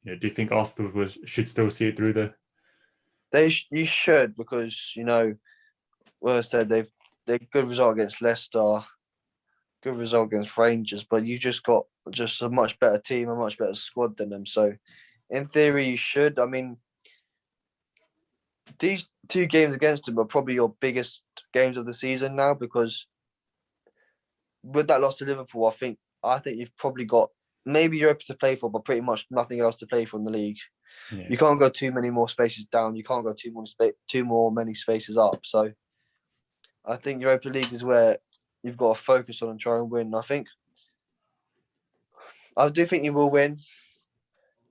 do you think Arsenal should still see it through You should, because, well, I said they're good result against Leicester, good result against Rangers, but you just got a much better team, a much better squad than them. So, in theory, you should. I mean, these two games against them are probably your biggest games of the season now, because with that loss to Liverpool, I think you've probably got maybe Europa to play for, but pretty much nothing else to play for in the league. Yeah. You can't go too many more spaces down. You can't go many spaces up. So I think Europa League is where you've got to focus on and try and win. I do think you will win.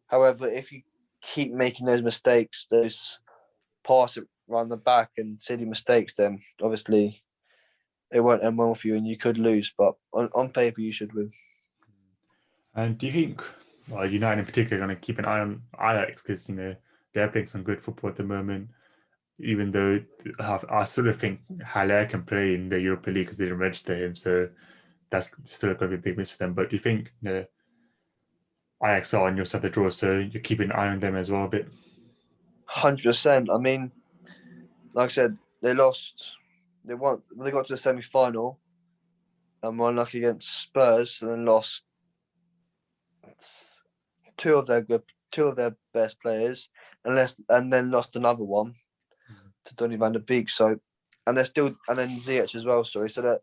However, if you keep making those mistakes, those pass it around the back and silly mistakes, then obviously it won't end well for you and you could lose. But on paper, you should win. And do you think, United in particular, are going to keep an eye on Ajax because they're playing some good football at the moment? Even though I sort of think Haller can play in the Europa League because they didn't register him, so that's still going to be a big miss for them. But do you think Ajax are on your side of the draw, so you're keeping an eye on them as well a bit? 100%. I mean, like I said, they lost. They got to the semi-final and won lucky against Spurs, and then lost two of their best players, and then lost another one to Donny van der Beek. So, and then Ziyech as well. Sorry, so that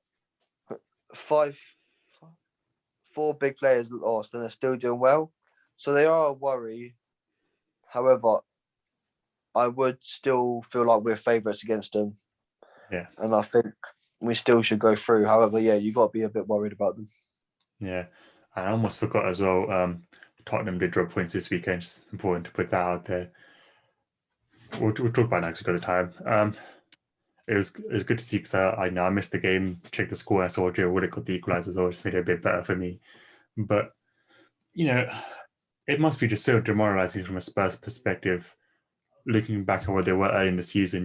four big players lost, and they're still doing well. So they are a worry. However, I would still feel like we're favourites against them. Yeah, and I think we still should go through. However, yeah, you got to be a bit worried about them. Yeah, I almost forgot as well. Tottenham did drop points this weekend. It's important to put that out there. We'll talk about it next week at the time. It was good to see because I missed the game, checked the score, I saw Joe Woodard got the equaliser as well, just made it a bit better for me. But it must be just so demoralising from a Spurs perspective. Looking back at what they were early in the season,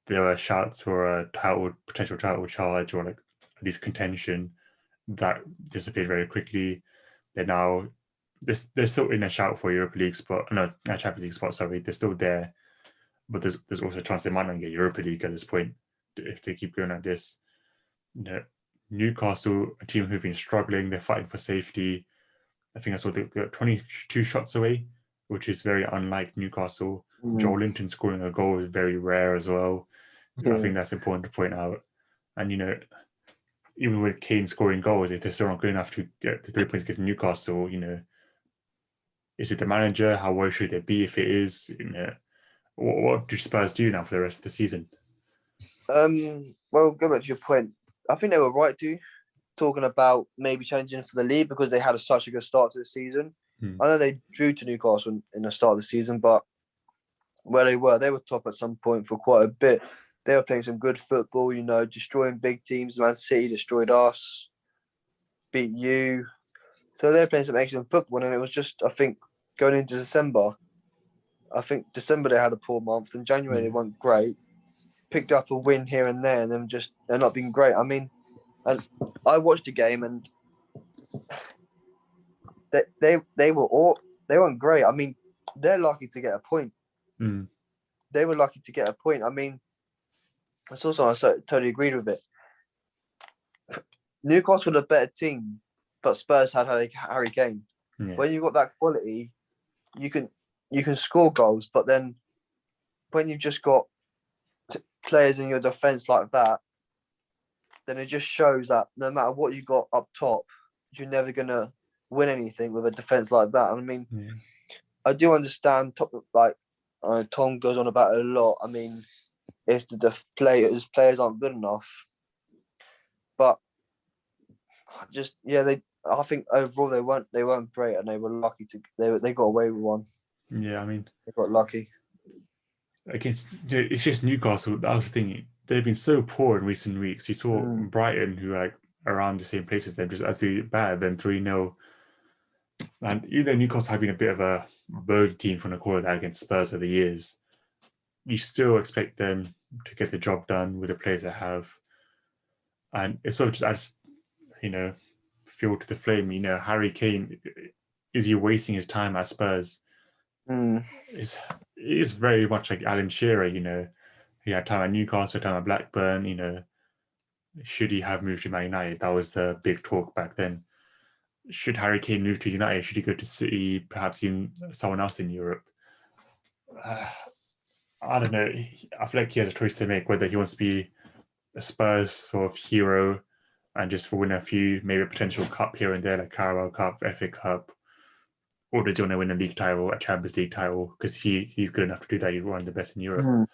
there were shouts for a potential title charge or like at least contention that disappeared very quickly. They're still in a shout for Europa League spot, no, Champions League spot. Sorry, they're still there, but there's also a chance they might not get Europa League at this point if they keep going like this. Newcastle, a team who've been struggling, they're fighting for safety. I think I saw they got 22 shots away, which is very unlike Newcastle. Joel Linton scoring a goal is very rare as well. I think that's important to point out. And even with Kane scoring goals, if they're still not good enough to get the 3 points against Newcastle, is it the manager? How worried should they be if it is? What do Spurs do now for the rest of the season? Well, go back to your point. I think they were right to talking about maybe challenging for the league because they had such a good start to the season. I know they drew to Newcastle in the start of the season, but where they were top at some point for quite a bit. They were playing some good football, destroying big teams. Man City destroyed us, beat you. So they're playing some excellent football, and it was just, I think, going into December, I think December they had a poor month. In January they weren't great. Picked up a win here and there, and then they're not being great. I mean, and I watched the game and they weren't great. I mean, they're lucky to get a point. Mm. They were lucky to get a point. I mean, that's also I totally agreed with it. Newcastle were the better team, but Spurs had Harry Kane. Yeah. When you got that quality, you can score goals, but then when you've just got players in your defense like that, then it just shows that no matter what you got up top, you're never gonna win anything with a defense like that. I mean, I do understand. Tom goes on about it a lot. I mean, it's the players aren't good enough, but I think overall they weren't great, and they were lucky they got away with one. Yeah, I mean, they got lucky. It's just Newcastle. That was the thing. They've been so poor in recent weeks. You saw Brighton, who are around the same place as them, just absolutely bad. Then 3-0. And even though Newcastle have been a bit of a bogey team from the call that against Spurs over the years, you still expect them to get the job done with the players they have. And it sort of just adds, fuel to the flame. Harry Kane, is he wasting his time at Spurs? It's very much like Alan Shearer. He had time at Newcastle, time at Blackburn. Should he have moved to Man United? That was the big talk back then. Should Harry Kane move to United? Should he go to City? Perhaps even someone else in Europe? I don't know. I feel like he has a choice to make whether he wants to be a Spurs sort of hero and just win a few, maybe a potential cup here and there, like Carabao Cup, FA Cup, or does he want to win a league title, a Champions League title? Because he's good enough to do that. He's one of the best in Europe.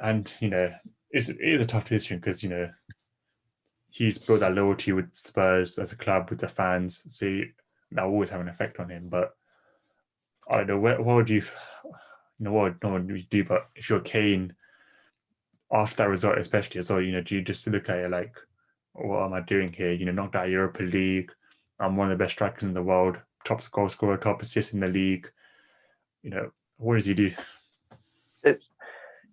And, it is a tough decision because, he's built that loyalty with Spurs as a club, with the fans. So that will always have an effect on him. But I don't know, what would you, what no one would do, but if you're Kane, after that result especially as well, do you just look at it like, what am I doing here? Knocked out Europa League. I'm one of the best strikers in the world, top goal scorer, top assist in the league. What does he do? It's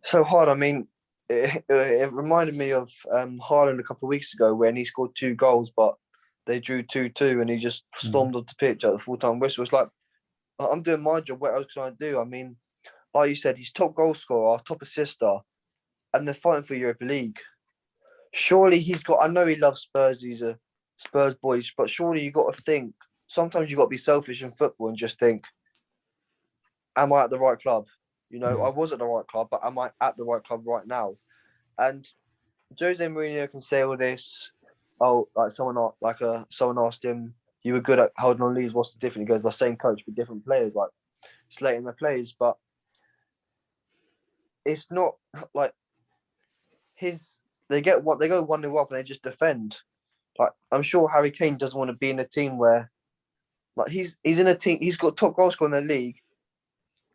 so hard. I mean, it reminded me of Haaland a couple of weeks ago when he scored 2 goals, but they drew 2-2 and he just stormed off the pitch at the full-time whistle. It's like, I'm doing my job. What else can I do? I mean, like you said, he's top goal scorer, top assister, and they're fighting for Europa League. Surely I know he loves Spurs, he's a Spurs boy, but surely you got to think, sometimes you got to be selfish in football and just think, am I at the right club? I was at the right club, but am I at the right club right now? And Jose Mourinho can say all this. Oh, like someone asked him, you were good at holding on leads, what's the difference? He goes, the same coach with different players, like slating the players, but it's not like they go 1-0 up and they just defend. Like, I'm sure Harry Kane doesn't want to be in a team where, like, he's in a team, he's got top goal scorer in the league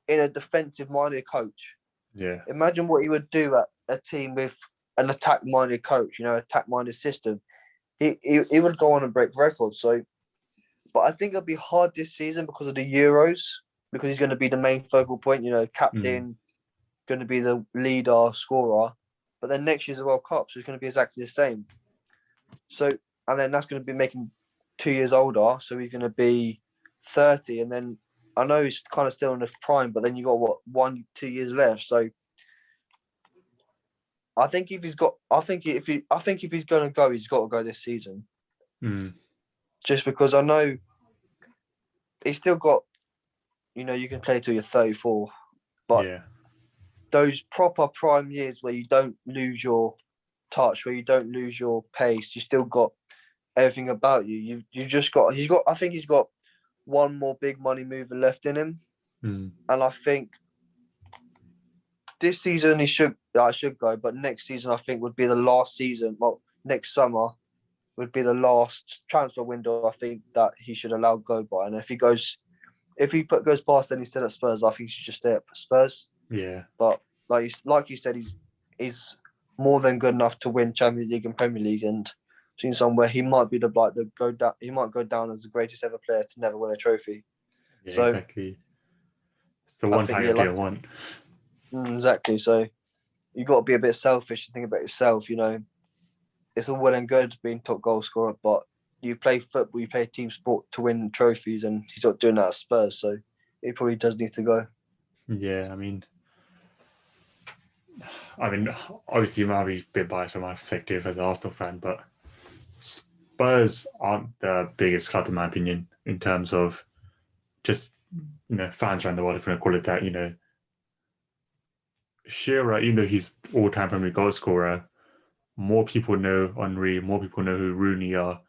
in a defensive-minded coach. Yeah. Imagine what he would do at a team with an attack-minded coach, attack-minded system. He would go on and break records. So, but I think it'll be hard this season because of the Euros, because he's going to be the main focal point, captain, going to be the leader, scorer. But then next year's the World Cup, so it's going to be exactly the same. So, and then that's going to be making 2 years older, so he's going to be 30, and then I know he's kind of still in his prime, but then you got 1-2 years left. So I think if he's going to go, he's got to go this season. Just because I know he's still got, you can play till you're 34, but those proper prime years where you don't lose your touch, where you don't lose your pace, you still got everything about you. I think he's got one more big money mover left in him. And I think this season I should go, but next season I think would be the last season. Well, next summer would be the last transfer window I think that he should allow go by. And if he goes past, then he's still at Spurs. I think he should just stay at Spurs. Yeah. But like you said, he's more than good enough to win Champions League and Premier League, and seen somewhere he might be he might go down as the greatest ever player to never win a trophy. Yeah, exactly. It's the one time you didn't want. Exactly. So you got to be a bit selfish and think about yourself. It's all well and good being top goal scorer, but you play football, you play team sport to win trophies, and he's not doing that at Spurs, so he probably does need to go. Yeah, I mean, obviously you might be a bit biased from my perspective as an Arsenal fan, but Spurs aren't the biggest club in my opinion in terms of just fans around the world, if you want to call it that. Shearer, even though he's all-time Premier League goal scorer, more people know Henry, more people know who Rooney are,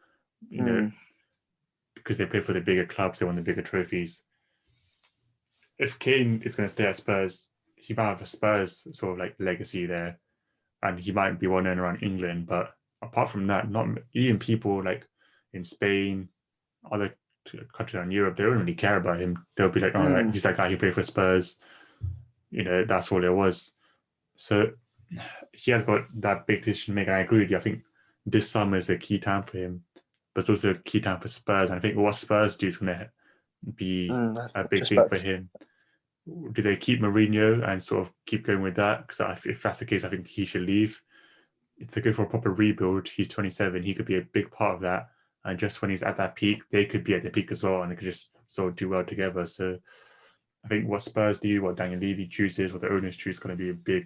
because they play for the bigger clubs, they won the bigger trophies. If Kane is going to stay at Spurs, he might have a Spurs sort of like legacy there, and he might be well known around England. But apart from that, not even people like in Spain, other countries around Europe, they don't really care about him. They'll be like, "Oh, right, he's that guy who played for Spurs." That's all it was. So he has got that big decision to make. And I agree with you. I think this summer is the key time for him, but it's also a key time for Spurs. And I think what Spurs do is going to be a big thing for him. Do they keep Mourinho and sort of keep going with that? Because if that's the case, I think he should leave. If they go for a proper rebuild, he's 27. He could be a big part of that. And just when he's at that peak, they could be at the peak as well, and they could just sort of do well together. So I think what Spurs do, what Daniel Levy chooses, what the owners choose, is going to be a big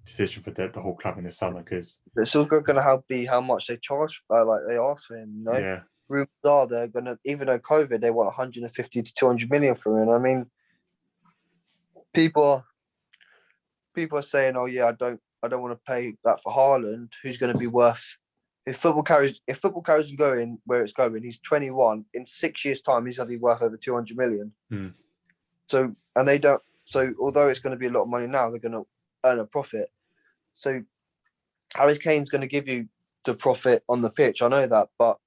decision for the whole club in the summer. Because it's also going to be how much they charge, like they ask for him. Yeah. Rumors are they're going to, even though COVID, they want 150 to 200 million for him. I mean, people are saying, "Oh yeah, I don't want to pay that for Haaland. Who's going to be worth?" If football carries on going where it's going, he's 21. In 6 years' time, he's going to be worth over 200 million. So, and they don't. So, although it's going to be a lot of money now, they're going to earn a profit. So, Harry Kane's going to give you the profit on the pitch. I know that, but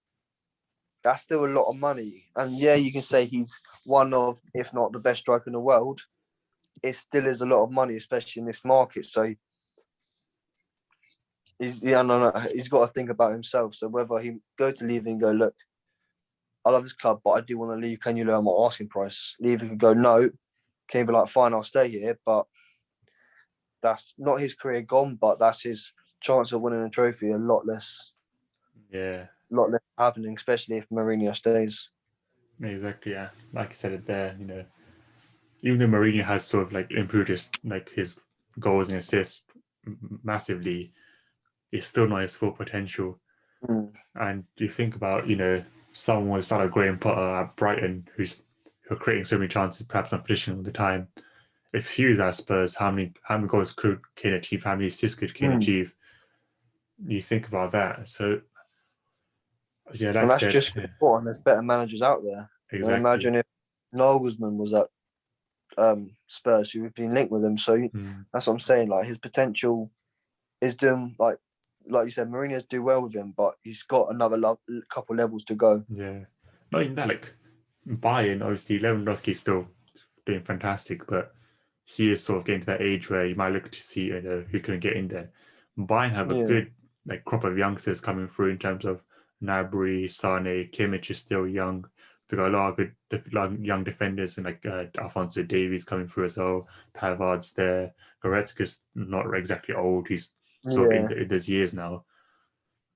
that's still a lot of money. And yeah, you can say he's one of, if not the best striker in the world. It still is a lot of money, especially in this market. So he's got to think about himself. So whether he go to Levy and go, "Look, I love this club, but I do want to leave. Can you lower my asking price?" Levy can go, "No." Can be like, "Fine, I'll stay here," but that's not his career gone, but that's his chance of winning a trophy a lot less. Yeah. A lot less happening, especially if Mourinho stays. Exactly, yeah. Like I said it there, even though Mourinho has sort of like improved his goals and assists massively, it's still not his full potential. And you think about, someone was like Graham Potter at Brighton who's creating so many chances, perhaps not finishing all the time. If he was at Spurs, how many goals could Kane achieve? How many assists could Kane achieve? You think about that. So yeah, like and that's I said, just and there's better managers out there. Exactly. And imagine if Nagelsmann was at Spurs, who would be linked with him. So that's what I'm saying. Like his potential is doing like you said, Mourinho's do well with him, but he's got another couple levels to go. Yeah, not even that. Like Bayern, obviously Lewandowski's still doing fantastic, but he is sort of getting to that age where you might look to see who can get in there. Bayern have a good crop of youngsters coming through in terms of Gnabry, Sane, Kimmich is still young. They've got a lot of good young defenders, and like Alphonso Davies coming through as well. Pavard's there. Goretzka's not exactly old. He's sort of in those years now.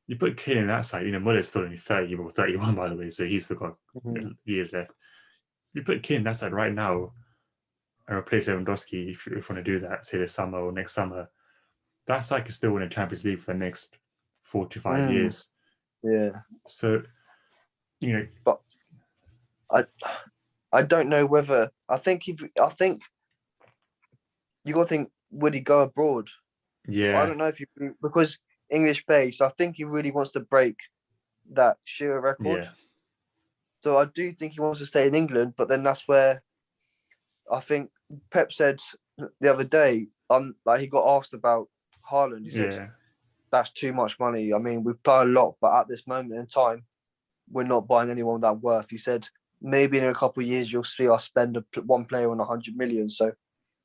You put Kane in that side, Muller's still only 30 or 31, by the way, so he's still got years left. You put Kane in that side right now and replace Lewandowski, if you want to do that, say this summer or next summer, that side can still win a Champions League for the next 4 to 5 years. Yeah. So, But I don't know whether I think you got to think, would he go abroad? Yeah. I don't know if because English based. I think he really wants to break that Shearer record. Yeah. So I do think he wants to stay in England, but then that's where I think Pep said the other day, like he got asked about Haaland. He said, "That's too much money. I mean, we play a lot, but at this moment in time, we're not buying anyone that worth." He said, "Maybe in a couple of years, you'll see us spend one player on 100 million." So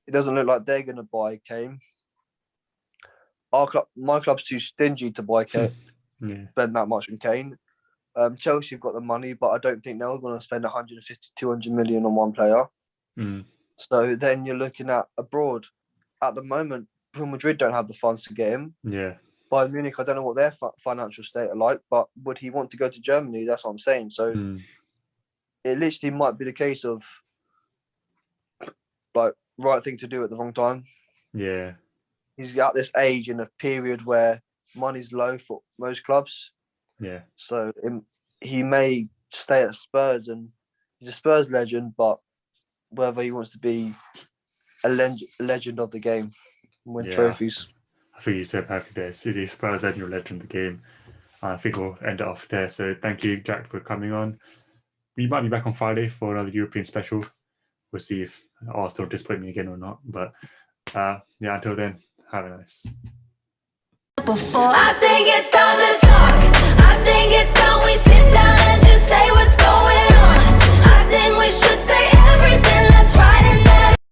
it doesn't look like they're going to buy Kane. My club's too stingy to buy Kane, spend that much on Kane. Chelsea have got the money, but I don't think they're going to spend 150, 200 million on one player. So then you're looking at abroad. At the moment, Real Madrid don't have the funds to get him. Yeah. Bayern Munich, I don't know what their financial state are like, but would he want to go to Germany? That's what I'm saying. So it literally might be the case of like right thing to do at the wrong time. Yeah. He's at this age in a period where money's low for most clubs. Yeah. So he may stay at Spurs, and he's a Spurs legend, but whether he wants to be a legend of the game, win trophies. I think you said back there, City Spurs legend, legend of the game. I think we'll end it off there. So thank you, Jack, for coming on. We might be back on Friday for another European special. We'll see if Arsenal disappoint me again or not. But until then, have a nice. Before I think it's time to talk. I think it's time we sit down and just say what's going on. I think we should say everything that's right.